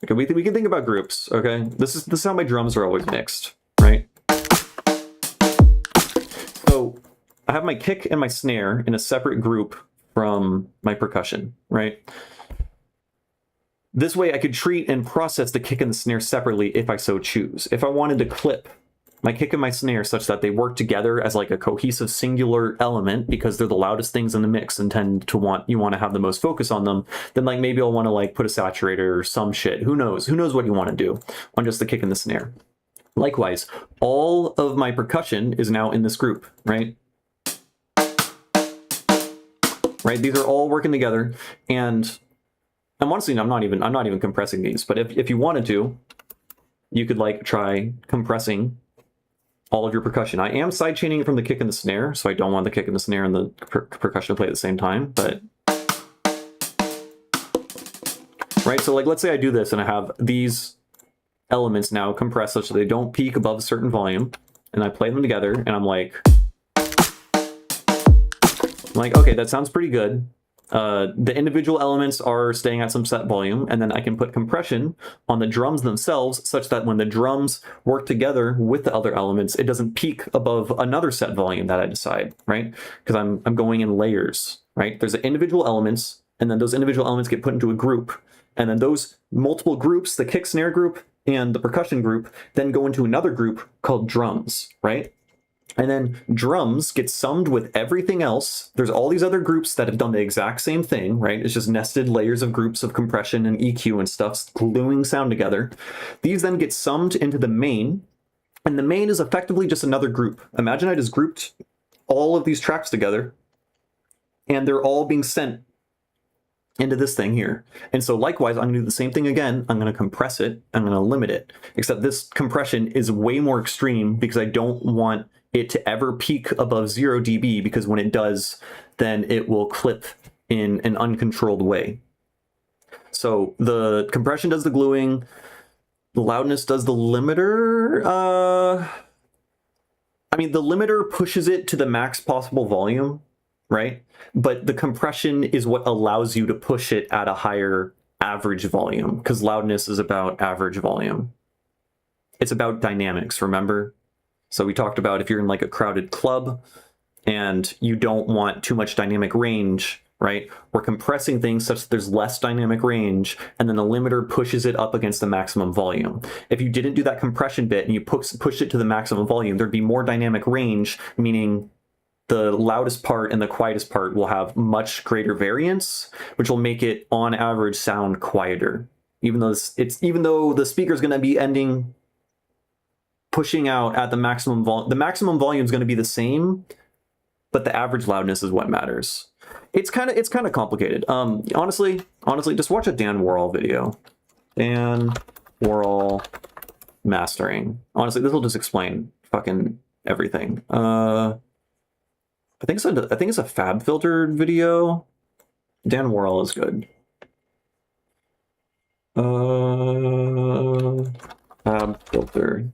okay, we can think about groups. Okay, this is how my drums are always mixed, right? So I have my kick and my snare in a separate group from my percussion, right? This way I could treat and process the kick and the snare separately if I so choose. If I wanted to clip my kick and my snare such that they work together as like a cohesive singular element because they're the loudest things in the mix and you want to have the most focus on them, then like maybe I'll want to like put a saturator or some shit. Who knows what you want to do on just the kick and the snare. Likewise, all of my percussion is now in this group, right? Right, these are all working together, and honestly, I'm not even compressing these. But if you wanted to, you could like try compressing all of your percussion. I am sidechaining it from the kick and the snare, so I don't want the kick and the snare and the percussion to play at the same time. But right, so like let's say I do this and I have these elements now compressed such that they don't peak above a certain volume, and I play them together, and I'm like, okay, that sounds pretty good. The individual elements are staying at some set volume, and then I can put compression on the drums themselves such that when the drums work together with the other elements, it doesn't peak above another set volume that I decide, right? Because I'm going in layers, right? There's the individual elements, and then those individual elements get put into a group, and then those multiple groups, the kick snare group and the percussion group, then go into another group called drums, right? And then drums get summed with everything else. There's all these other groups that have done the exact same thing, right? It's just nested layers of groups of compression and EQ and stuff gluing sound together. These then get summed into the main, and the main is effectively just another group. Imagine I just grouped all of these tracks together, and they're all being sent into this thing here. And so likewise, I'm gonna do the same thing again. I'm gonna compress it, I'm gonna limit it, except this compression is way more extreme because I don't want it to ever peak above 0 dB, because when it does, then it will clip in an uncontrolled way. So the compression does the gluing, the loudness does the limiter. I mean, the limiter pushes it to the max possible volume, right? But the compression is what allows you to push it at a higher average volume, because loudness is about average volume. It's about dynamics, remember? So we talked about if you're in like a crowded club and you don't want too much dynamic range, right? We're compressing things such that there's less dynamic range, and then the limiter pushes it up against the maximum volume. If you didn't do that compression bit and you pushed it to the maximum volume, there'd be more dynamic range, meaning the loudest part and the quietest part will have much greater variance, which will make it on average sound quieter. Even though the speaker is going to be pushing out at the maximum volume. The maximum volume is going to be the same, but the average loudness is what matters. It's kind of complicated. Honestly, just watch a Dan Worrall video. Dan Worrall mastering. Honestly, this will just explain fucking everything. I think it's a FabFilter video. Dan Worrall is good. FabFilter.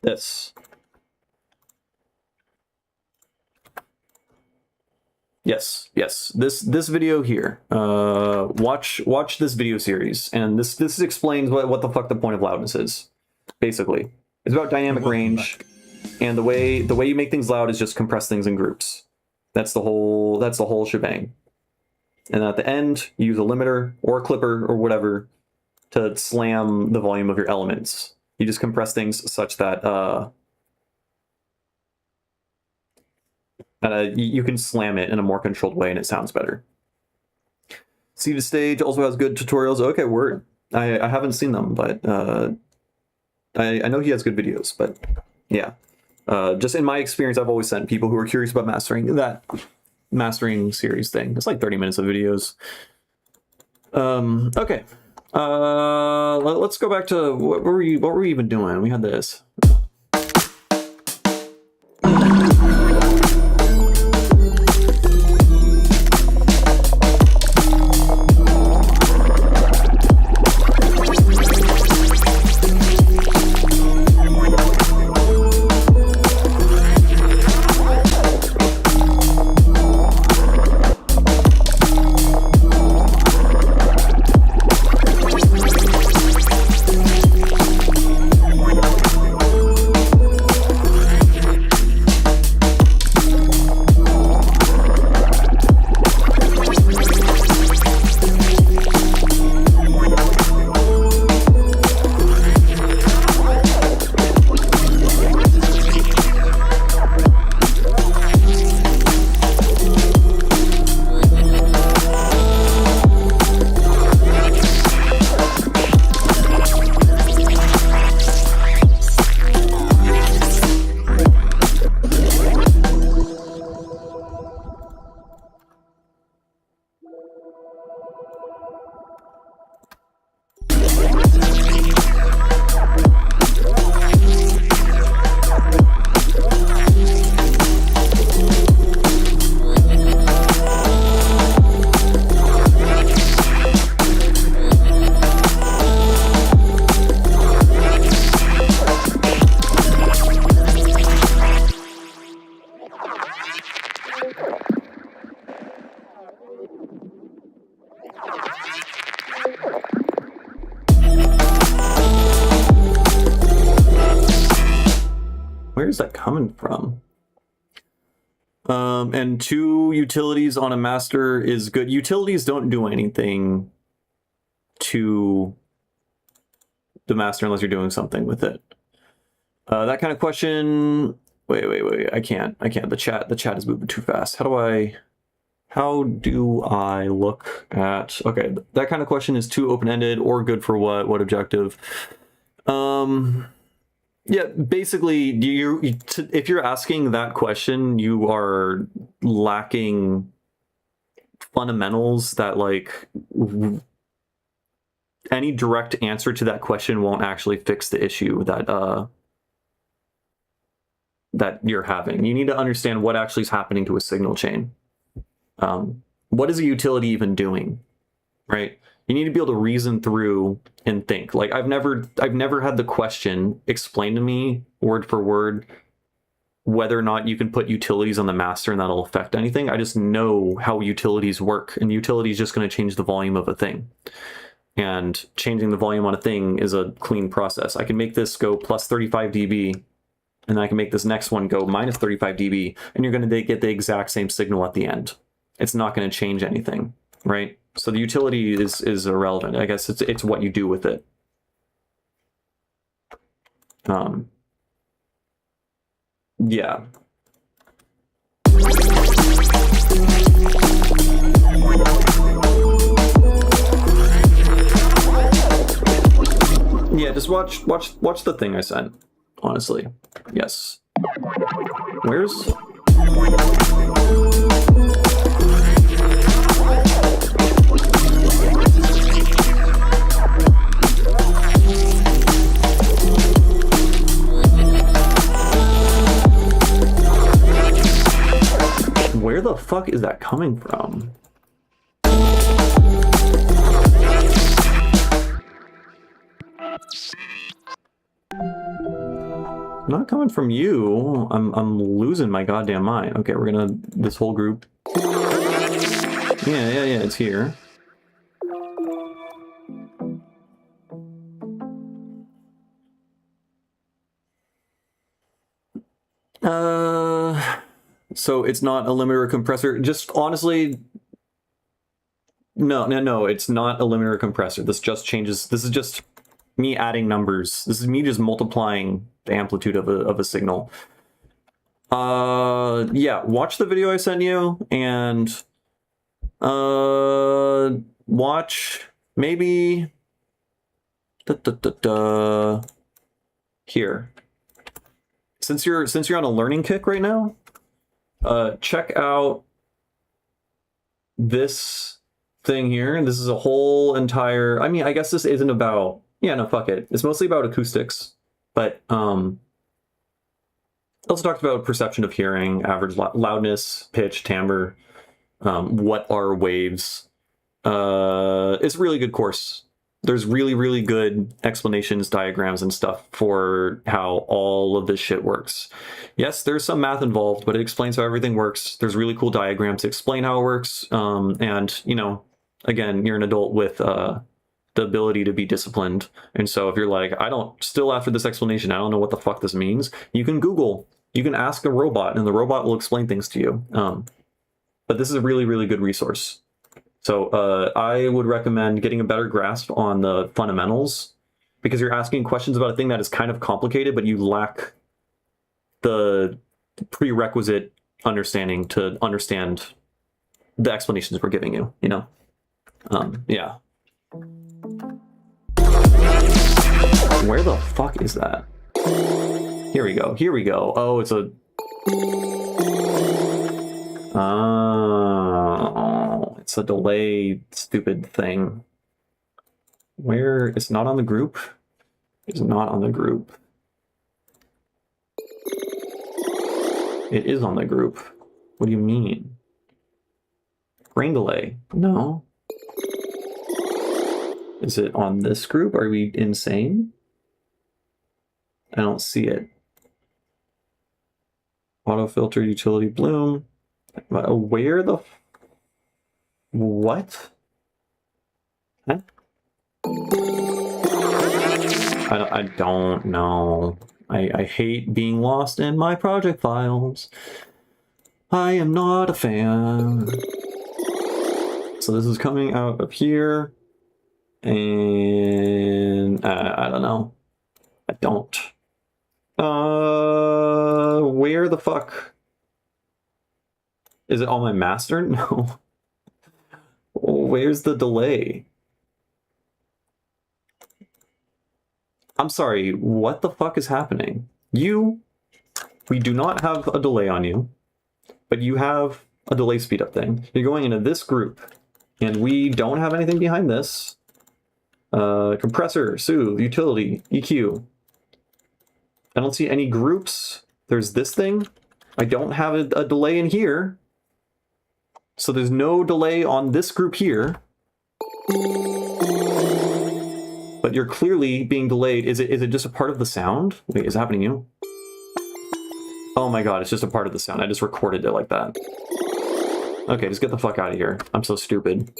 This. Yes. This video here. Watch this video series, and this explains what the fuck the point of loudness is. Basically, it's about dynamic range, and the way you make things loud is just compress things in groups. That's the whole shebang. And at the end, you use a limiter or a clipper or whatever to slam the volume of your elements. You just compress things such that you can slam it in a more controlled way and it sounds better. See the Stage also has good tutorials. Okay, word. I haven't seen them, but I know he has good videos, but yeah. Just in my experience, I've always sent people who are curious about mastering that mastering series thing. It's like 30 minutes of videos. Okay. Let's go back to what were we even doing? We had this. Where's that coming from? And 2 utilities on a master is good. Utilities don't do anything to the master unless you're doing something with it. That kind of question. Wait. I can't. The chat is moving too fast. How do I look at? Okay, that kind of question is too open-ended or good for what? What objective? Yeah, basically, if you're asking that question, you are lacking fundamentals that, like, any direct answer to that question won't actually fix the issue that that you're having. You need to understand what actually is happening to a signal chain. What is a utility even doing, right? You need to be able to reason through and think. Like, I've never had the question explained to me word for word whether or not you can put utilities on the master and that'll affect anything. I just know how utilities work, and utility is just going to change the volume of a thing. And changing the volume on a thing is a clean process. I can make this go plus 35 dB, and I can make this next one go minus 35 dB, and you're going to get the exact same signal at the end. It's not going to change anything, right? So the utility is irrelevant. I guess it's what you do with it. Yeah. Yeah, just watch the thing I sent. Honestly, yes. Where's? Where the fuck is that coming from? Not coming from you. I'm losing my goddamn mind. Okay, we're gonna this whole group. Yeah, it's here. So it's not a limiter compressor. Just honestly, no, it's not a limiter compressor. This just changes. This is just me adding numbers. This is me just multiplying the amplitude of a signal. Yeah, watch the video I sent you, and watch maybe here. Since you're on a learning kick right now, check out this thing here. This is a whole entire, I mean, I guess this isn't about, yeah, no, fuck it. It's mostly about acoustics, but also talked about perception of hearing, average loudness, pitch, timbre, what are waves. It's a really good course. There's really, really good explanations, diagrams, and stuff for how all of this shit works. Yes, there's some math involved, but it explains how everything works. There's really cool diagrams to explain how it works. And, you know, again, you're an adult with the ability to be disciplined. And so if you're like, still after this explanation, I don't know what the fuck this means, you can Google, you can ask a robot, and the robot will explain things to you. But this is a really, really good resource. So I would recommend getting a better grasp on the fundamentals, because you're asking questions about a thing that is kind of complicated, but you lack the prerequisite understanding to understand the explanations we're giving you, you know? Yeah. Where the fuck is that? Here we go. Oh, it's a... it's a delay stupid thing. Where it's not on the group? It's not on the group. It is on the group. What do you mean? Grain delay? No. Is it on this group? Are we insane? I don't see it. Auto filter utility bloom. Where the... What? Huh? I don't know. I hate being lost in my project files. I am not a fan. So this is coming out of here. And I don't know. I don't. Where the fuck? Is it on my master? No. Where's the delay? I'm sorry, what the fuck is happening? We do not have a delay on you, but you have a delay speed up thing. You're going into this group, and we don't have anything behind this. Compressor, soothe, utility, EQ. I don't see any groups. There's this thing. I don't have a delay in here. So there's no delay on this group here. But you're clearly being delayed. Is it just a part of the sound? Wait, is it happening to you? Oh my god, it's just a part of the sound. I just recorded it like that. Okay, just get the fuck out of here. I'm so stupid.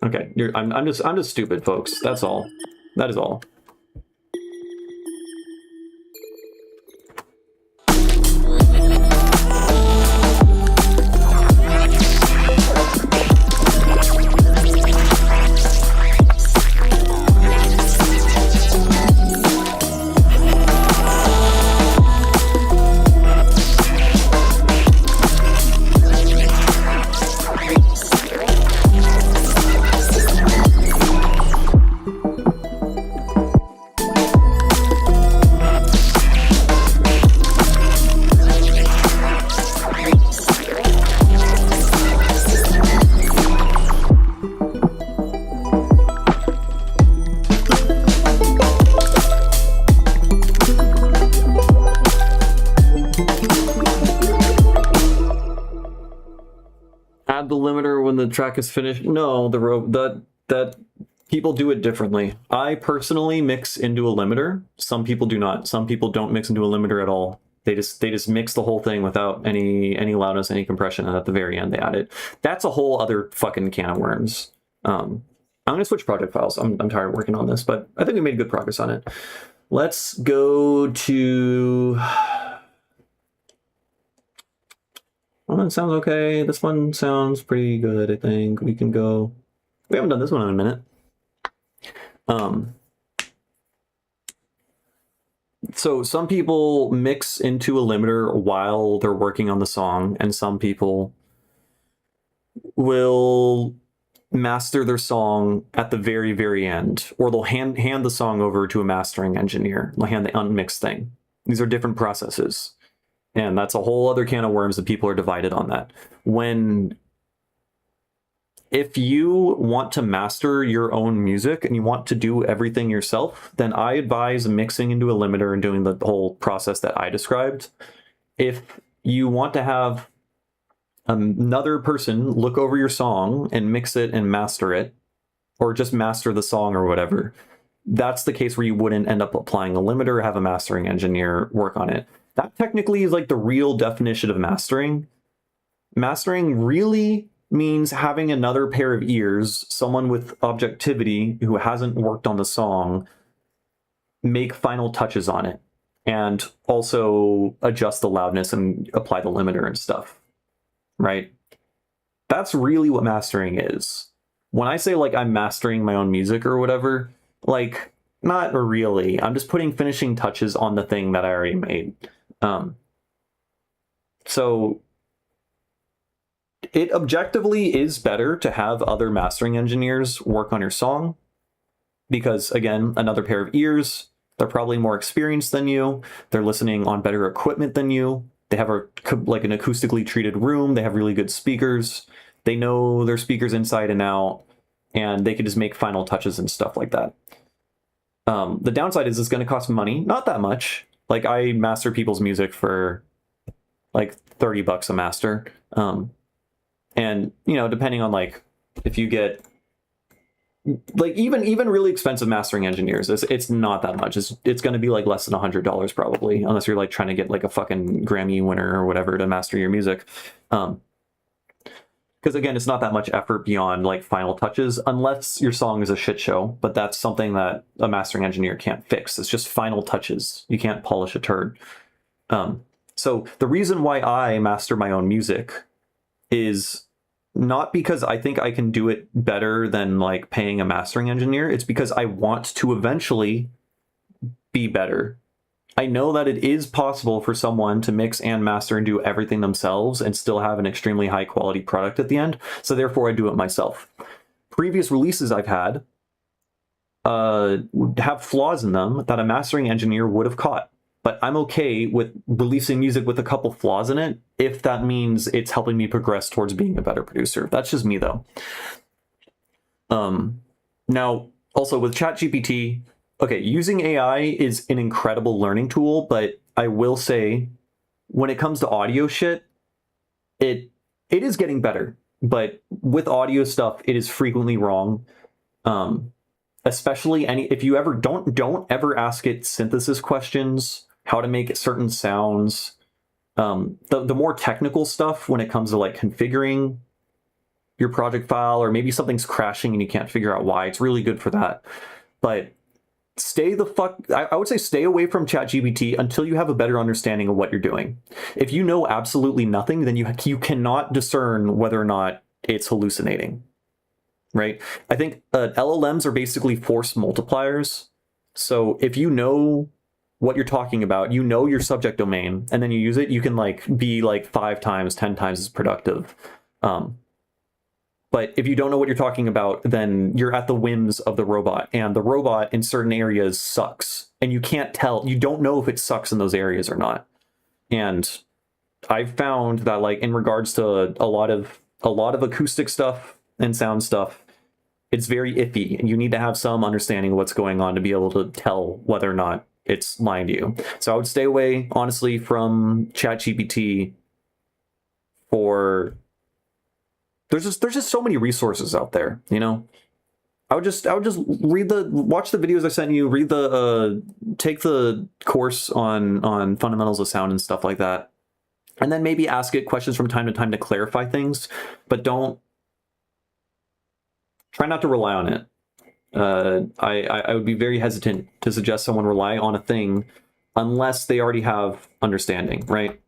Okay, I'm just stupid, folks. That's all. That is all. Add the limiter when the track is finished. No, that people do it differently. I personally mix into a limiter. Some people do not. Some people don't mix into a limiter at all. They just mix the whole thing without any loudness, any compression, and at the very end they add it. That's a whole other fucking can of worms. I'm gonna switch project files. I'm tired of working on this, but I think we made good progress on it. Let's go to. Well, that sounds okay. This one sounds pretty good, I think. We can go... We haven't done this one in a minute. So some people mix into a limiter while they're working on the song, and some people will master their song at the very, very end. Or they'll hand the song over to a mastering engineer. They'll hand the unmixed thing. These are different processes. And that's a whole other can of worms that people are divided on that. If you want to master your own music and you want to do everything yourself, then I advise mixing into a limiter and doing the whole process that I described. If you want to have another person look over your song and mix it and master it, or just master the song or whatever, that's the case where you wouldn't end up applying a limiter, have a mastering engineer work on it. That technically is like the real definition of mastering. Mastering really means having another pair of ears, someone with objectivity who hasn't worked on the song, make final touches on it, and also adjust the loudness and apply the limiter and stuff, right? That's really what mastering is. When I say like I'm mastering my own music or whatever, like not really. I'm just putting finishing touches on the thing that I already made. So it objectively is better to have other mastering engineers work on your song because, again, another pair of ears, they're probably more experienced than you. They're listening on better equipment than you. They have an acoustically treated room. They have really good speakers. They know their speakers inside and out, and they can just make final touches and stuff like that. The downside is it's going to cost money. Not that much. Like, I master people's music for like $30 a master. And, you know, depending on like, if you get like even really expensive mastering engineers, it's not that much. It's going to be like less than $100 probably, unless you're like trying to get like a fucking Grammy winner or whatever to master your music. Because because again, it's not that much effort beyond like final touches, unless your song is a shit show. But that's something that a mastering engineer can't fix. It's just final touches. You can't polish a turd. So the reason why I master my own music is not because I think I can do it better than like paying a mastering engineer. It's because I want to eventually be better. I know that it is possible for someone to mix and master and do everything themselves and still have an extremely high quality product at the end. So therefore I do it myself. Previous releases I've had have flaws in them that a mastering engineer would have caught. But I'm okay with releasing music with a couple flaws in it if that means it's helping me progress towards being a better producer. That's just me though. Now, also with ChatGPT, okay, using AI is an incredible learning tool, but I will say when it comes to audio shit, it is getting better. But with audio stuff, it is frequently wrong. Especially if you ever don't ever ask it synthesis questions, how to make certain sounds. The more technical stuff when it comes to like configuring your project file, or maybe something's crashing and you can't figure out why, it's really good for that. But I would say stay away from ChatGPT until you have a better understanding of what you're doing. If you know absolutely nothing, then you cannot discern whether or not it's hallucinating, right? I think LLMs are basically force multipliers. So if you know what you're talking about, you know your subject domain, and then you use it, you can like be like 5 times, 10 times as productive. But if you don't know what you're talking about, then you're at the whims of the robot, and the robot in certain areas sucks, and you can't tell. You don't know if it sucks in those areas or not. And I've found that like in regards to a lot of acoustic stuff and sound stuff, it's very iffy, and you need to have some understanding of what's going on to be able to tell whether or not it's lying to you. So I would stay away, honestly, from ChatGPT for... There's just so many resources out there, you know. I would just watch the videos I sent you, take the course on fundamentals of sound and stuff like that, and then maybe ask it questions from time to time to clarify things, but try not to rely on it. I would be very hesitant to suggest someone rely on a thing unless they already have understanding, right?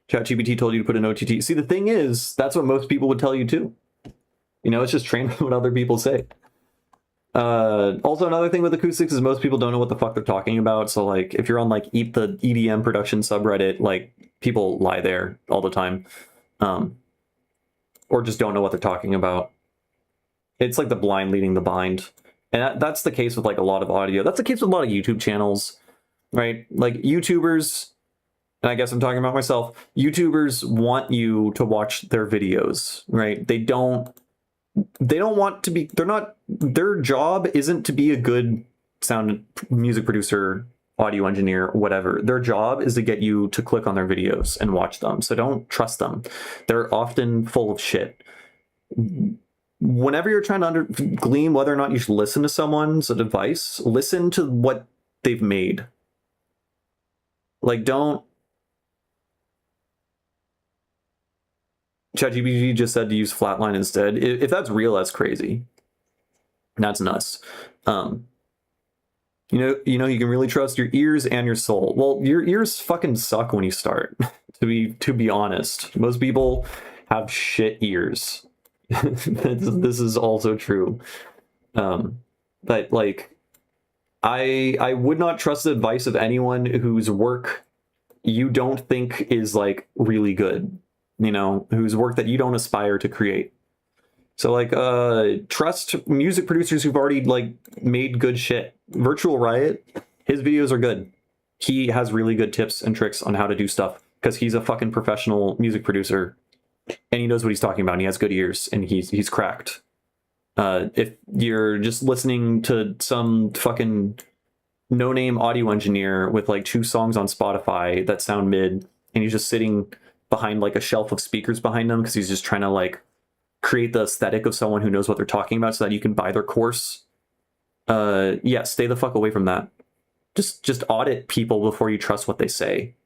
ChatGPT told you to put an OTT. See, the thing is, that's what most people would tell you too. You know, it's just train what other people say. Also, another thing with acoustics is most people don't know what the fuck they're talking about. So, like, if you're on like the EDM production subreddit, like people lie there all the time, or just don't know what they're talking about. It's like the blind leading the blind, and that's the case with like a lot of audio. That's the case with a lot of YouTube channels, right? Like YouTubers. And I guess I'm talking about myself. YouTubers want you to watch their videos, right? They don't want to be, their job isn't to be a good sound music producer, audio engineer, whatever. Their job is to get you to click on their videos and watch them. So don't trust them. They're often full of shit. Whenever you're trying to glean whether or not you should listen to someone's advice, listen to what they've made. Like, don't... ChatGPT just said to use Flatline instead. If that's real, that's crazy. That's nuts. You know, you can really trust your ears and your soul. Well, your ears fucking suck when you start. to be honest, most people have shit ears. This is also true. But like, I would not trust the advice of anyone whose work you don't think is like really good. You know, whose work that you don't aspire to create. So like, trust music producers who've already like made good shit. Virtual Riot, his videos are good. He has really good tips and tricks on how to do stuff because he's a fucking professional music producer and he knows what he's talking about and he has good ears and he's cracked. If you're just listening to some fucking no-name audio engineer with like 2 songs on Spotify that sound mid and he's just sitting behind like a shelf of speakers behind them because he's just trying to like create the aesthetic of someone who knows what they're talking about so that you can buy their course. Yeah, stay the fuck away from that. Just audit people before you trust what they say.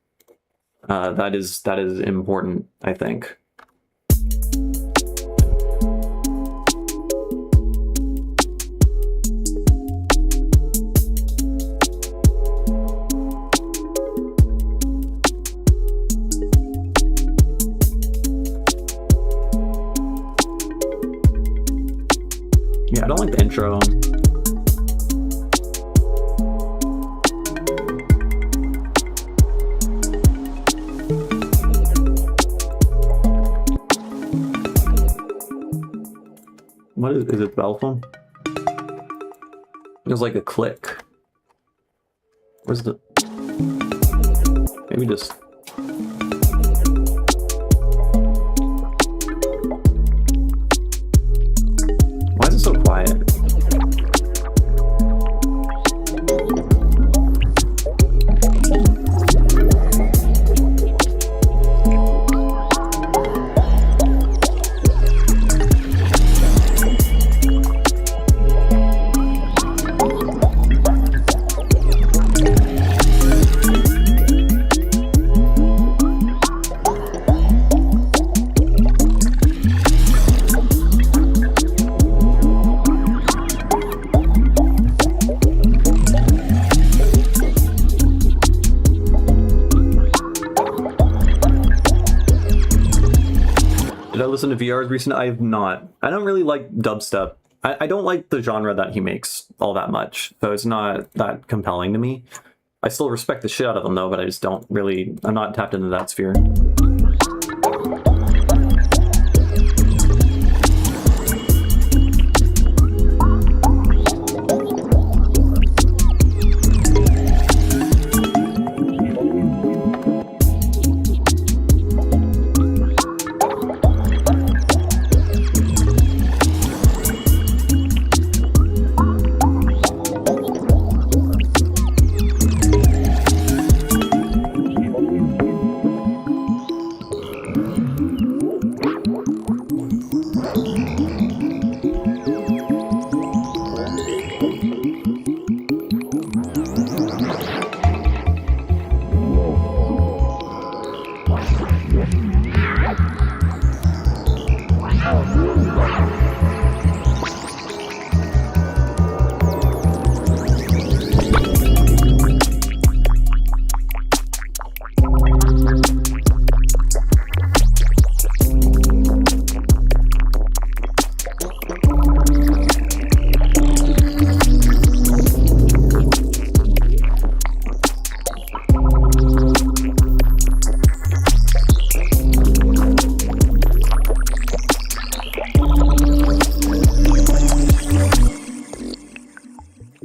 That is important, I think. Yeah, I don't like the intro. What is it, bell phone? There's like a click. Where's the... Maybe just... Why is it so quiet? Did I listen to VR's recent? I have not. I don't really like dubstep. I don't like the genre that he makes all that much, so it's not that compelling to me. I still respect the shit out of him though, but I just don't really... I'm not tapped into that sphere.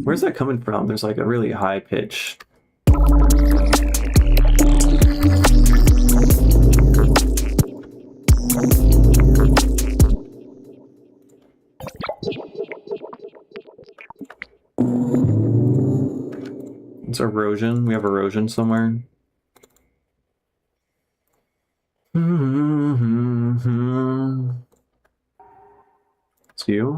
Where's that coming from? There's like a really high pitch. It's erosion. We have erosion somewhere. It's you.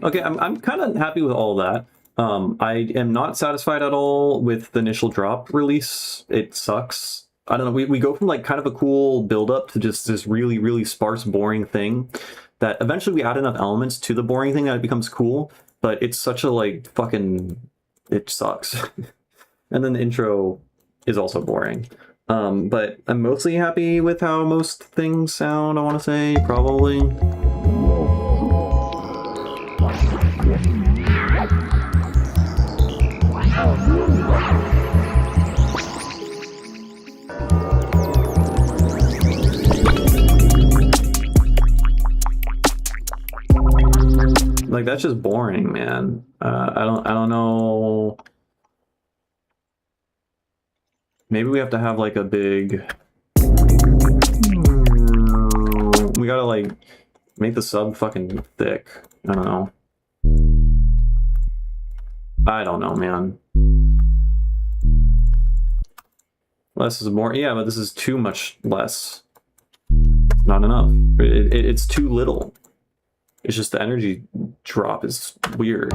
Okay, I'm kind of happy with all of that. I am not satisfied at all with the initial drop release. It sucks. I don't know. We go from like kind of a cool build up to just this really, really sparse, boring thing that eventually we add enough elements to the boring thing that it becomes cool, but it's such a like fucking, it sucks. And then the intro is also boring. But I'm mostly happy with how most things sound, I want to say, probably. Like, that's just boring, man. I don't know. Maybe we have to have like a big. We gotta like make the sub fucking thick. I don't know. I don't know, man. Less is more. Yeah, but this is too much less. Not enough. It's too little. It's just the energy drop is weird.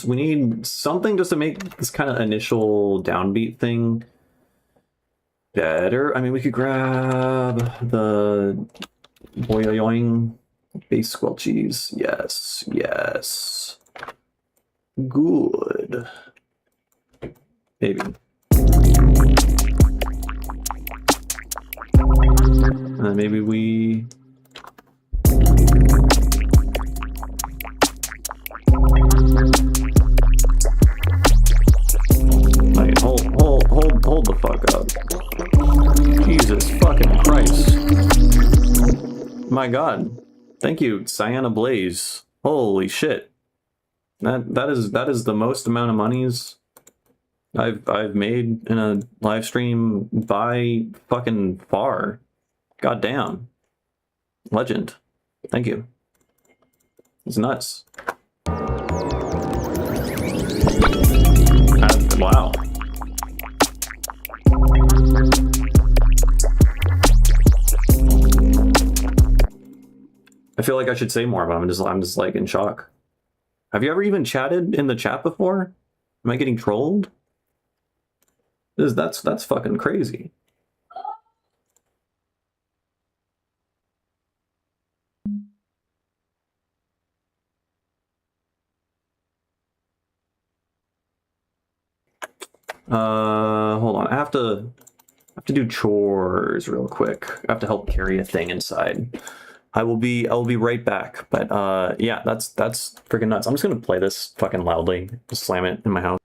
We need something just to make this kind of initial downbeat thing better. I mean, we could grab the boing bass squelchies. Yes, yes. Good. Maybe. And then maybe we... Like, hold the fuck up. Jesus fucking Christ. My God. Thank you, Cyanna Blaze. Holy shit. That is the most amount of monies I've made in a live stream by fucking far. God damn. Legend. Thank you. It's nuts. Wow. I feel like I should say more, but I'm just like in shock. Have you ever even chatted in the chat before? Am I getting trolled? That's fucking crazy. Hold on. I have to do chores real quick. I have to help carry a thing inside. I will be right back. But yeah, that's freaking nuts. I'm just gonna play this fucking loudly, just slam it in my house.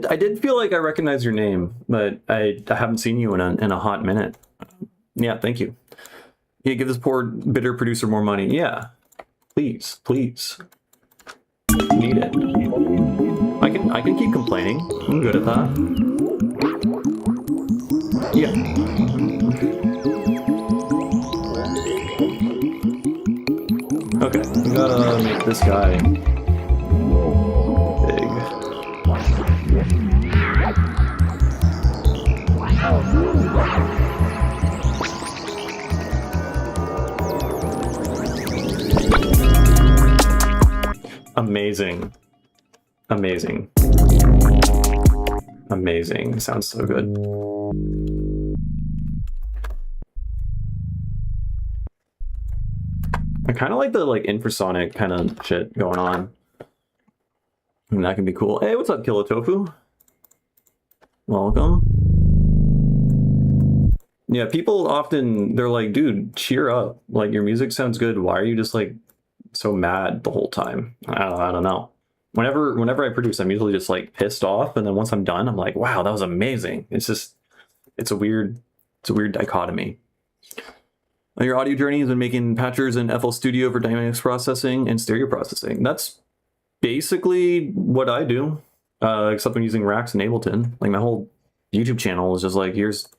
I did feel like I recognize your name, but I haven't seen you in a hot minute. Yeah, thank you. Yeah, give this poor bitter producer more money. Yeah, please. Need it. I can keep complaining. I'm good at that. Yeah. Okay, we gotta make this guy big. Amazing. Amazing. Amazing. Sounds so good. I kind of like the infrasonic kind of shit going on. And that can be cool. Hey, what's up, Kilotofu? Welcome. Yeah, people often, they're like, dude, cheer up. Like, your music sounds good. Why are you just like so mad the whole time? I don't know. Whenever I produce, I'm usually just like pissed off, and then once I'm done, I'm like, wow, that was amazing. It's a weird dichotomy. Your audio journey has been making patchers in FL Studio for dynamics processing and stereo processing. That's basically what I do, except I'm using racks in Ableton. Like, my whole YouTube channel is just like, here's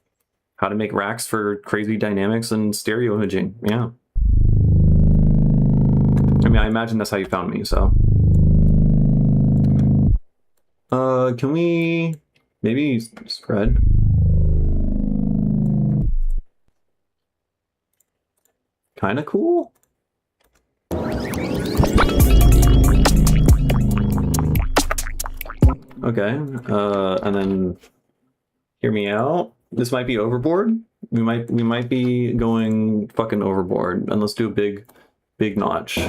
how to make racks for crazy dynamics and stereo imaging. Yeah. I mean, I imagine that's how you found me, so. Can we maybe spread? Kind of cool. Okay, and then hear me out. This might be overboard. We might be going fucking overboard, and let's do a big notch.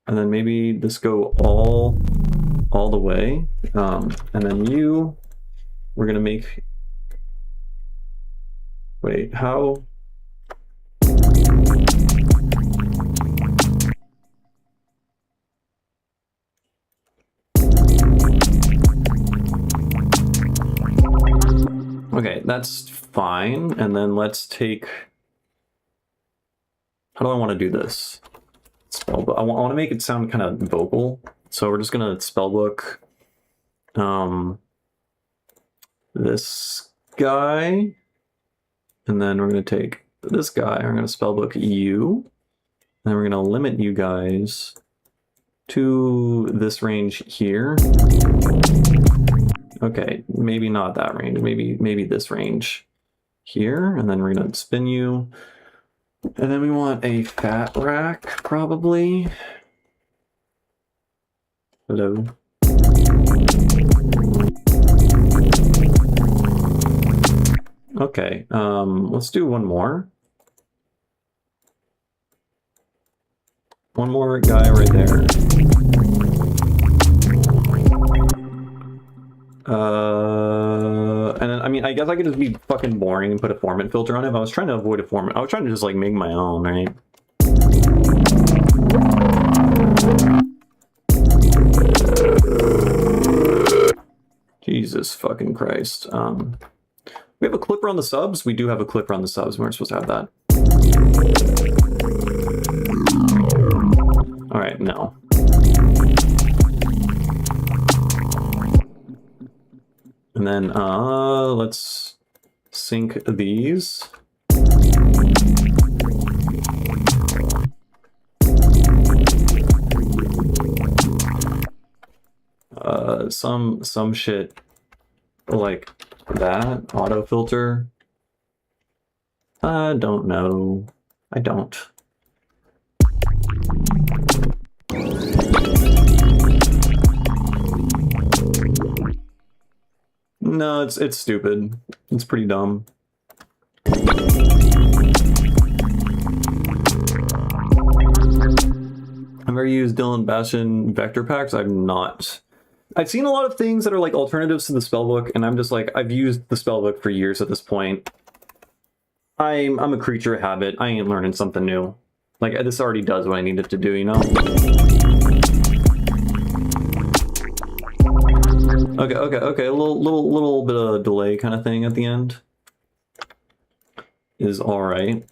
And then maybe this go all the way, and then we're gonna make. Wait, how? Okay, that's fine. And then let's take. How do I want to do this? Spellbook. I want to make it sound kind of vocal, so we're just gonna spellbook this guy, and then we're gonna take this guy. We're gonna spellbook you, and then we're gonna limit you guys to this range here. Okay, maybe not that range. Maybe this range here, and then we're gonna spin you. And then we want a fat rack, probably. Hello. Okay, let's do one more. One more guy right there. And then, I mean, I guess I could just be fucking boring and put a formant filter on it, but I was trying to avoid a formant. I was trying to just, like, make my own, right? Jesus fucking Christ. We have a clipper on the subs? We do have a clipper on the subs. We weren't supposed to have that. Alright, no. And then, let's sync these. Some shit like that. Auto filter. I don't know. I don't. No, it's stupid. It's pretty dumb. I've ever used Dylan Bastian vector packs. I've not. I've seen a lot of things that are like alternatives to the spellbook, and I'm just like, I've used the spellbook for years at this point. I'm a creature of habit. I ain't learning something new. Like, this already does what I need it to do, you know? Okay. A little bit of delay kind of thing at the end is all right.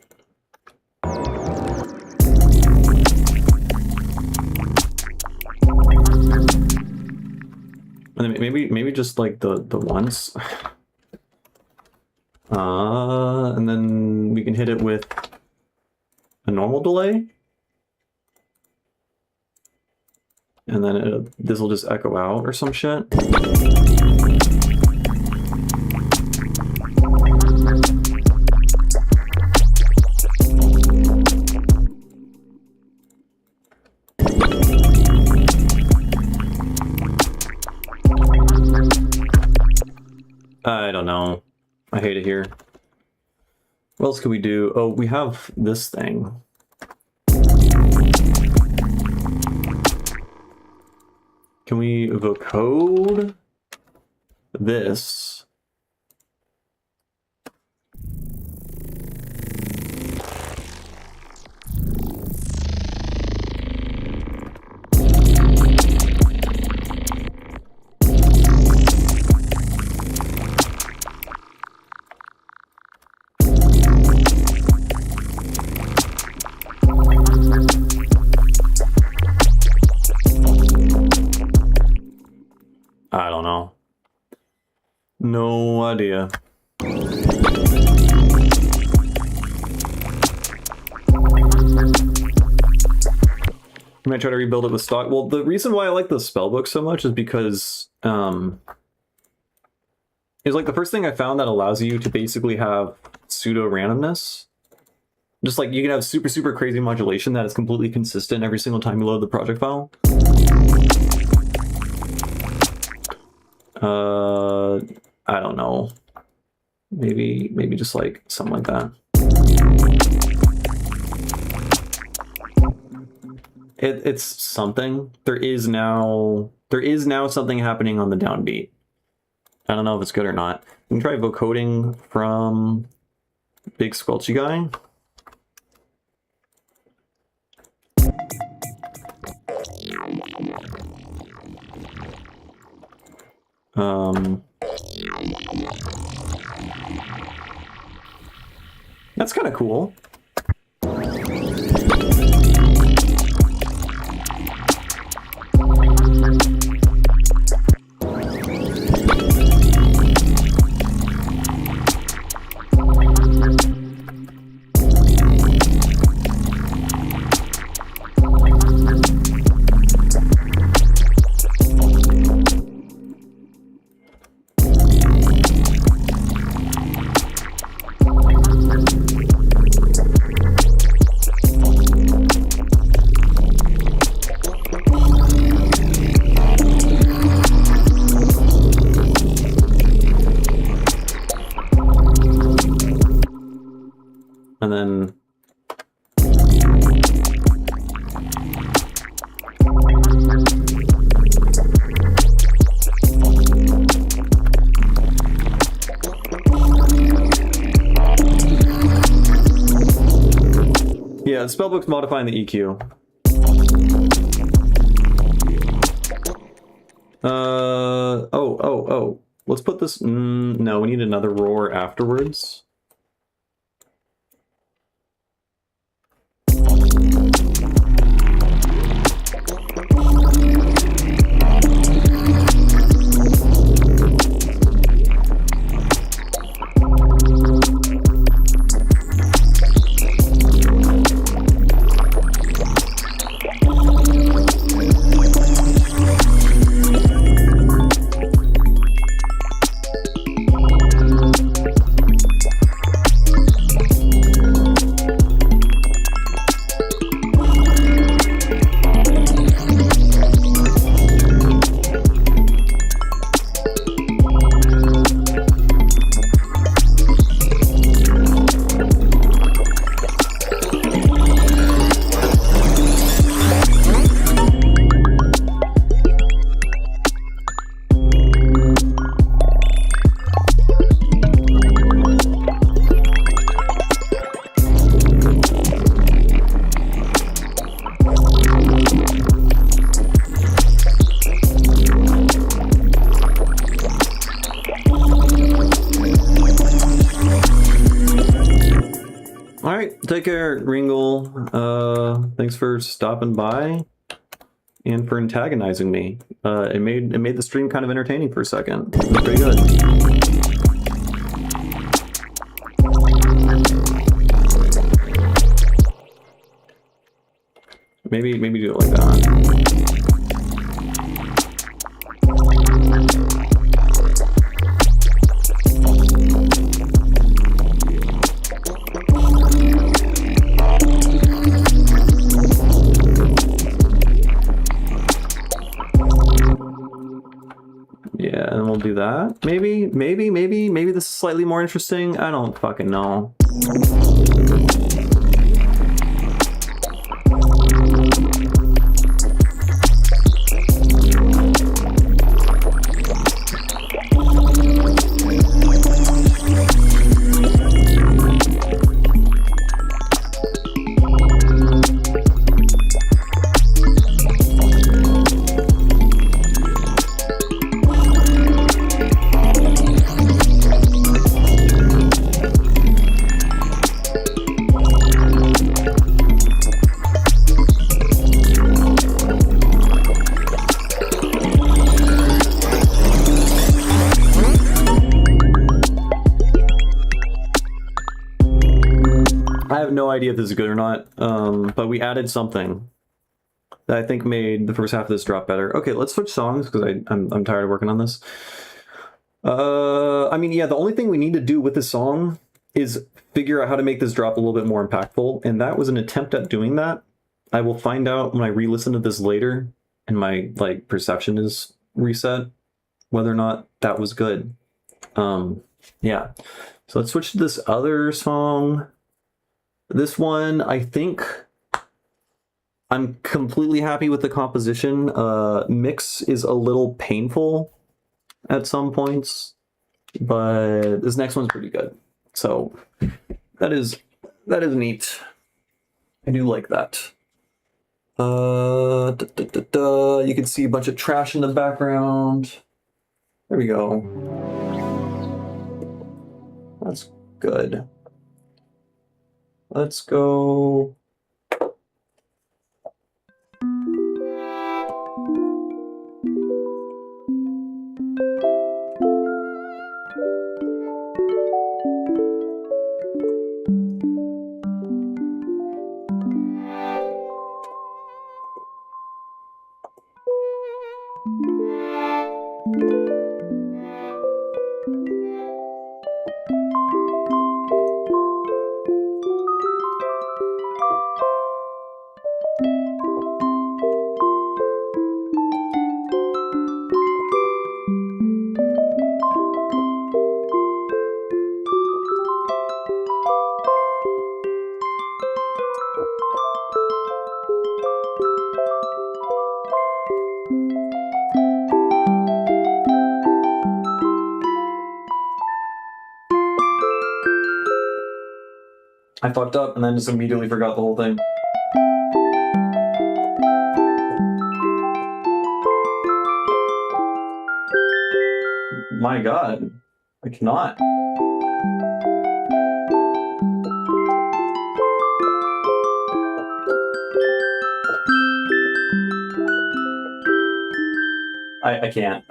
And then maybe just like the once. And then we can hit it with a normal delay. And then this will just echo out or some shit. I don't know. I hate it here. What else could we do? Oh, we have this thing. Can we vocode this? I don't know. No idea. I might try to rebuild it with stock. Well, the reason why I like the spellbook so much is because it's like the first thing I found that allows you to basically have pseudo randomness. Just like you can have super, super crazy modulation that is completely consistent every single time you load the project file. I don't know. Maybe just like something like that. It's something. There is now something happening on the downbeat. I don't know if it's good or not. We can try vocoding from Big Squelchy Guy. That's kind of cool. And then yeah, the spellbook's modifying the EQ. Oh. Let's put this. No, we need another roar afterwards. Take care, Ringle. Thanks for stopping by and for antagonizing me. It made the stream kind of entertaining for a second. It was pretty good. Maybe do it like that. Yeah, and we'll do that. Maybe this is slightly more interesting. I don't fucking know. I have no idea if this is good or not, but we added something that I think made the first half of this drop better. Okay, let's switch songs because I'm tired of working on this. I mean, yeah, the only thing we need to do with this song is figure out how to make this drop a little bit more impactful, and that was an attempt at doing that. I will find out when I re-listen to this later and my like perception is reset whether or not that was good. Yeah. So let's switch to this other song. This one, I think I'm completely happy with the composition. Mix is a little painful at some points, but this next one's pretty good. So that is neat. I do like that. You can see a bunch of trash in the background. There we go. That's good. Let's go. I fucked up and then just immediately forgot the whole thing. My God, I cannot. I can't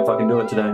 fucking do it today.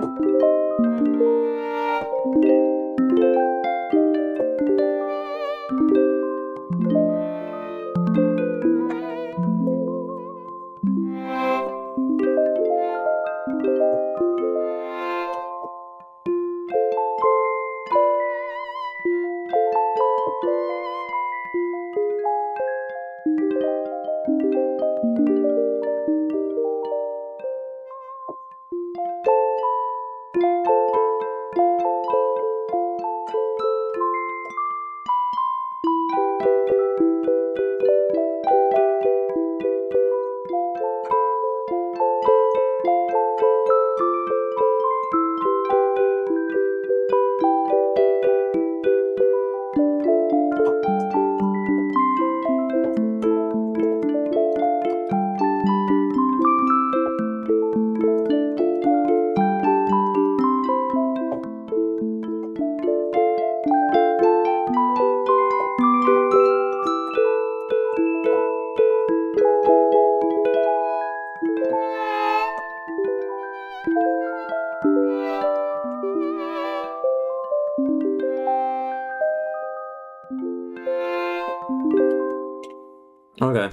Okay.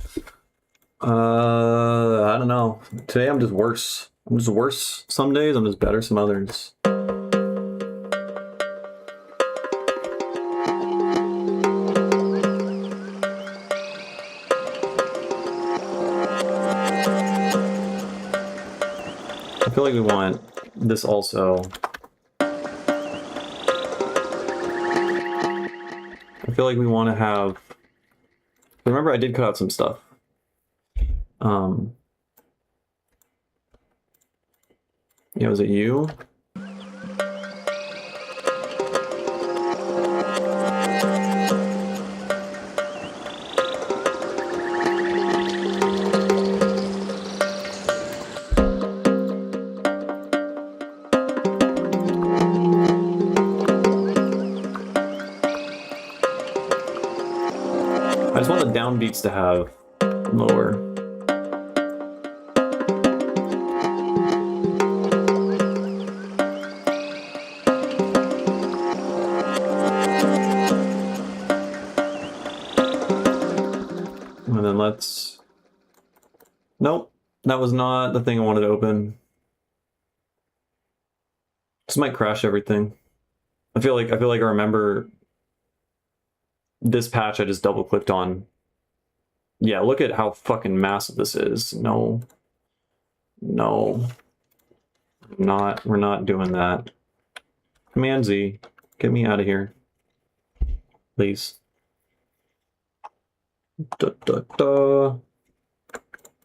I don't know. Today I'm just worse. I'm just worse some days, I'm just better some others. I feel like we want this also. I feel like we want to have... Remember, I did cut out some stuff. Yeah, was it you? I just want the downbeats to have lower. And then let's... Nope, that was not the thing I wanted to open. This might crash everything. I feel like I remember this patch I just double clicked on. Yeah, look at how fucking massive this is. No. No. We're not doing that. Command Z. Get me out of here. Please.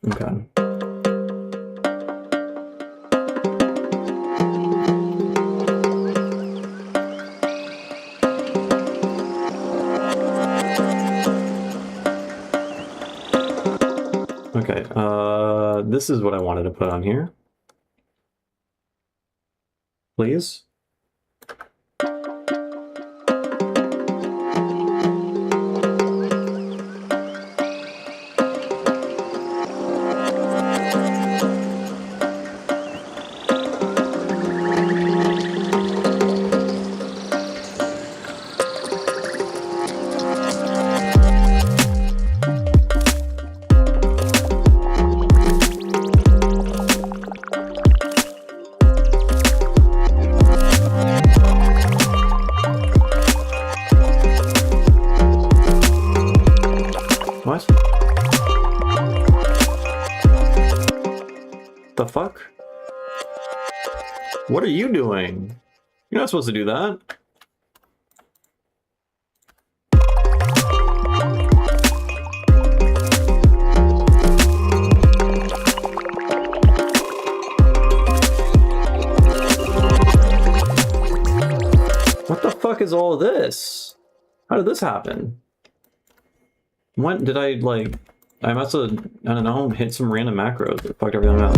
Okay. Okay, this is what I wanted to put on here. Please. What? The fuck? What are you doing? You're not supposed to do that. What the fuck is all of this? How did this happen? What did I, like... I must have, I don't know, hit some random macros that fucked everything up.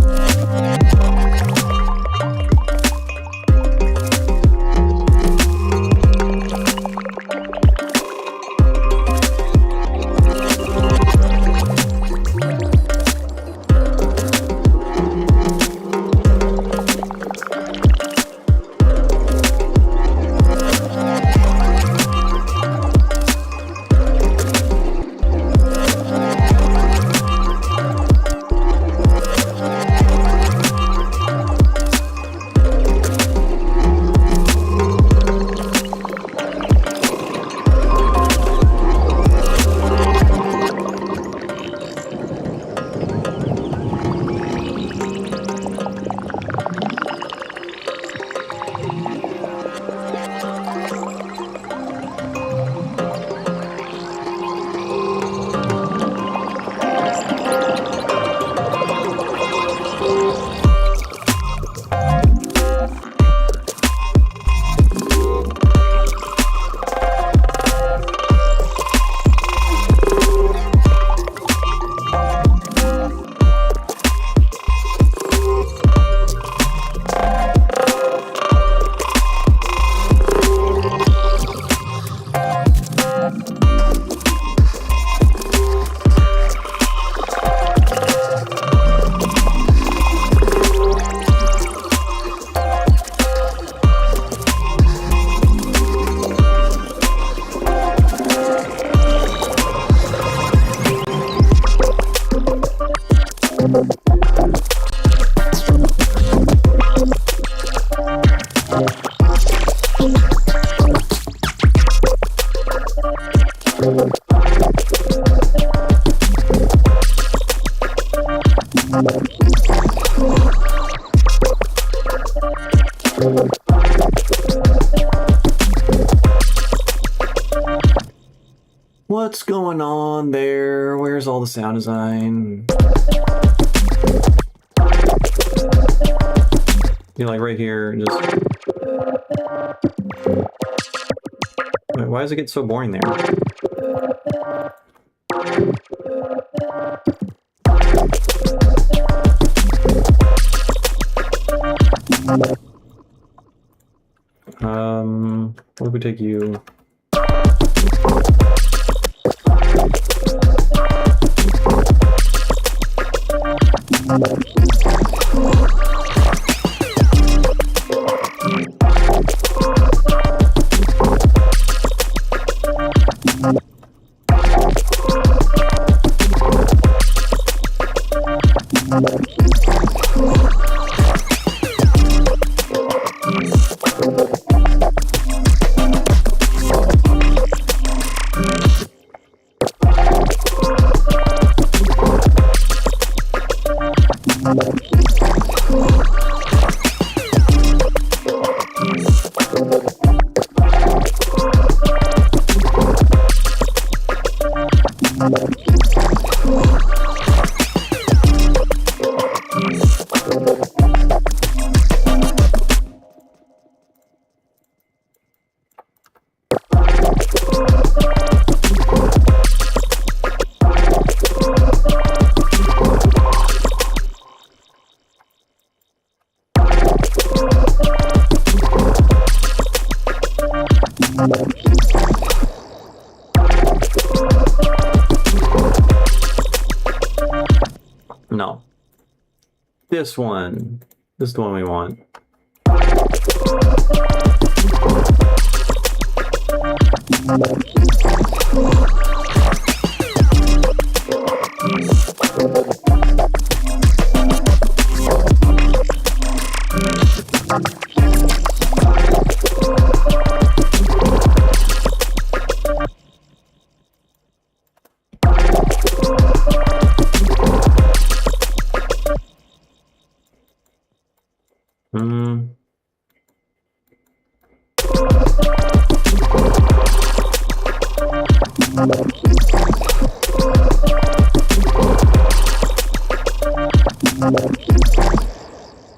What's going on there? Where's all the sound design? You know, like right here, just... Wait, why does it get so boring there? What if we take you? No. This one. This is the one we want.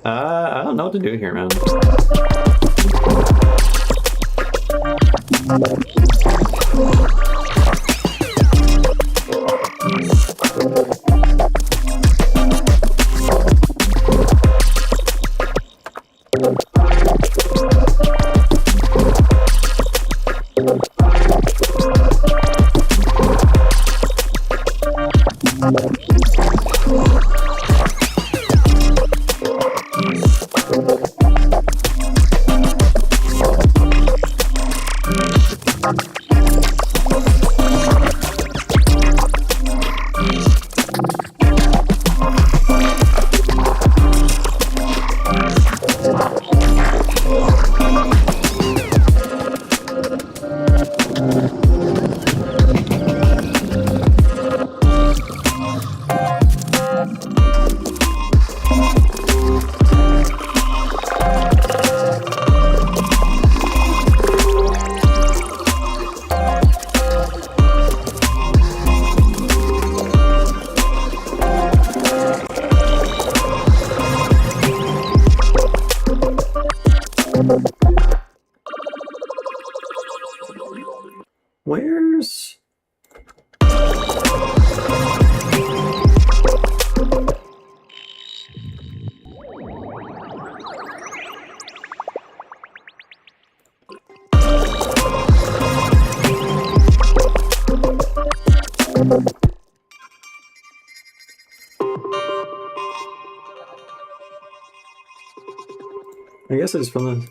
I don't know what to do here, man. Where's... I guess it's from the...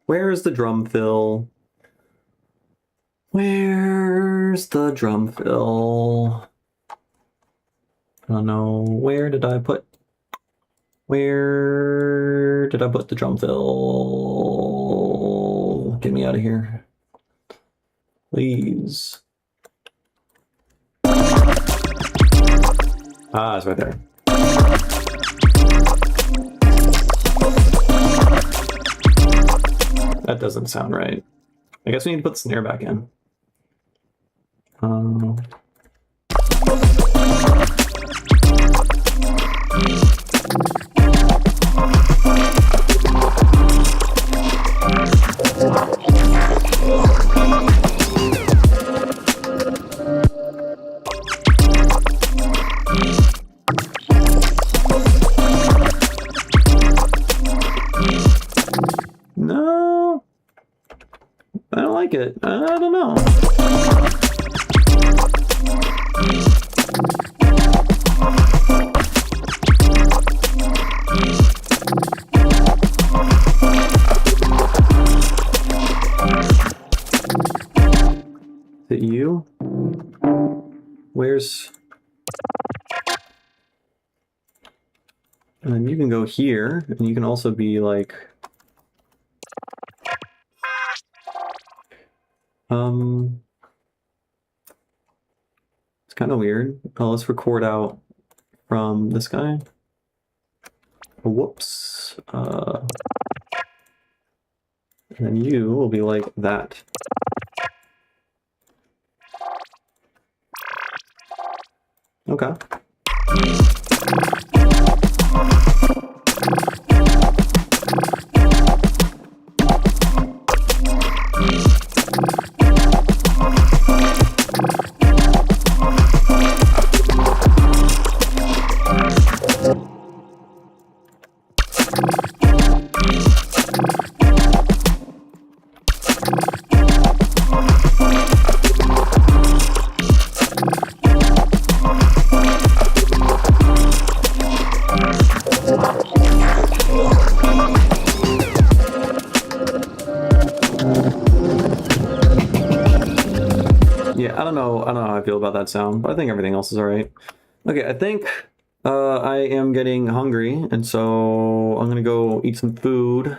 Where's the drum fill? Where's the drum fill? I don't know. Where did I put the drum fill? Get me out of here. Please. Ah, it's right there. That doesn't sound right. I guess we need to put the snare back in. No, I don't like it. I don't know. Is it you? Where's... And then you can go here, and you can also be like... It's kind of weird. Oh, let's record out from this guy. Oh, whoops. And then you will be like that. Okay. Yeah, I don't know how I feel about that sound, but I think everything else is all right. Okay, I think I am getting hungry, and so I'm gonna go eat some food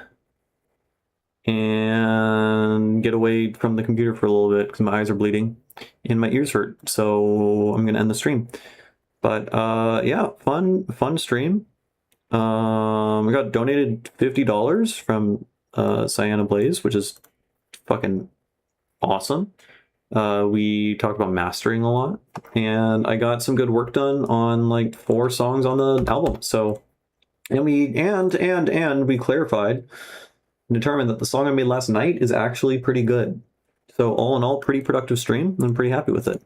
and get away from the computer for a little bit because my eyes are bleeding and my ears hurt. So I'm gonna end the stream. But yeah, fun stream. We got donated $50 from Cyanna Blaze, which is fucking awesome. We talked about mastering a lot, and I got some good work done on like 4 songs on the album. So, and we clarified and determined that the song I made last night is actually pretty good. So all in all, pretty productive stream. I'm pretty happy with it.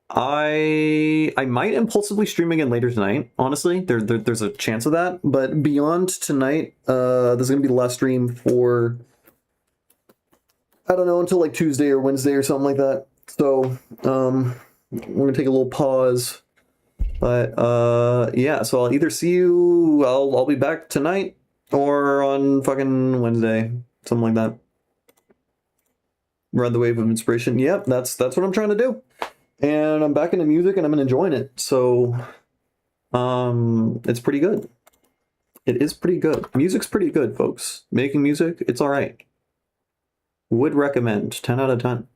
I might impulsively stream again later tonight. Honestly, there's a chance of that. But beyond tonight, there's gonna be the last stream for, I don't know, until like Tuesday or Wednesday or something like that. So we're gonna take a little pause. But yeah, so I'll either see you. I'll be back tonight or on fucking Wednesday, something like that. Ride the wave of inspiration. Yep, that's what I'm trying to do. And I'm back into music and I'm enjoying it. So it's pretty good. It is pretty good. Music's pretty good, folks. Making music, it's all right. Would recommend. 10 out of 10.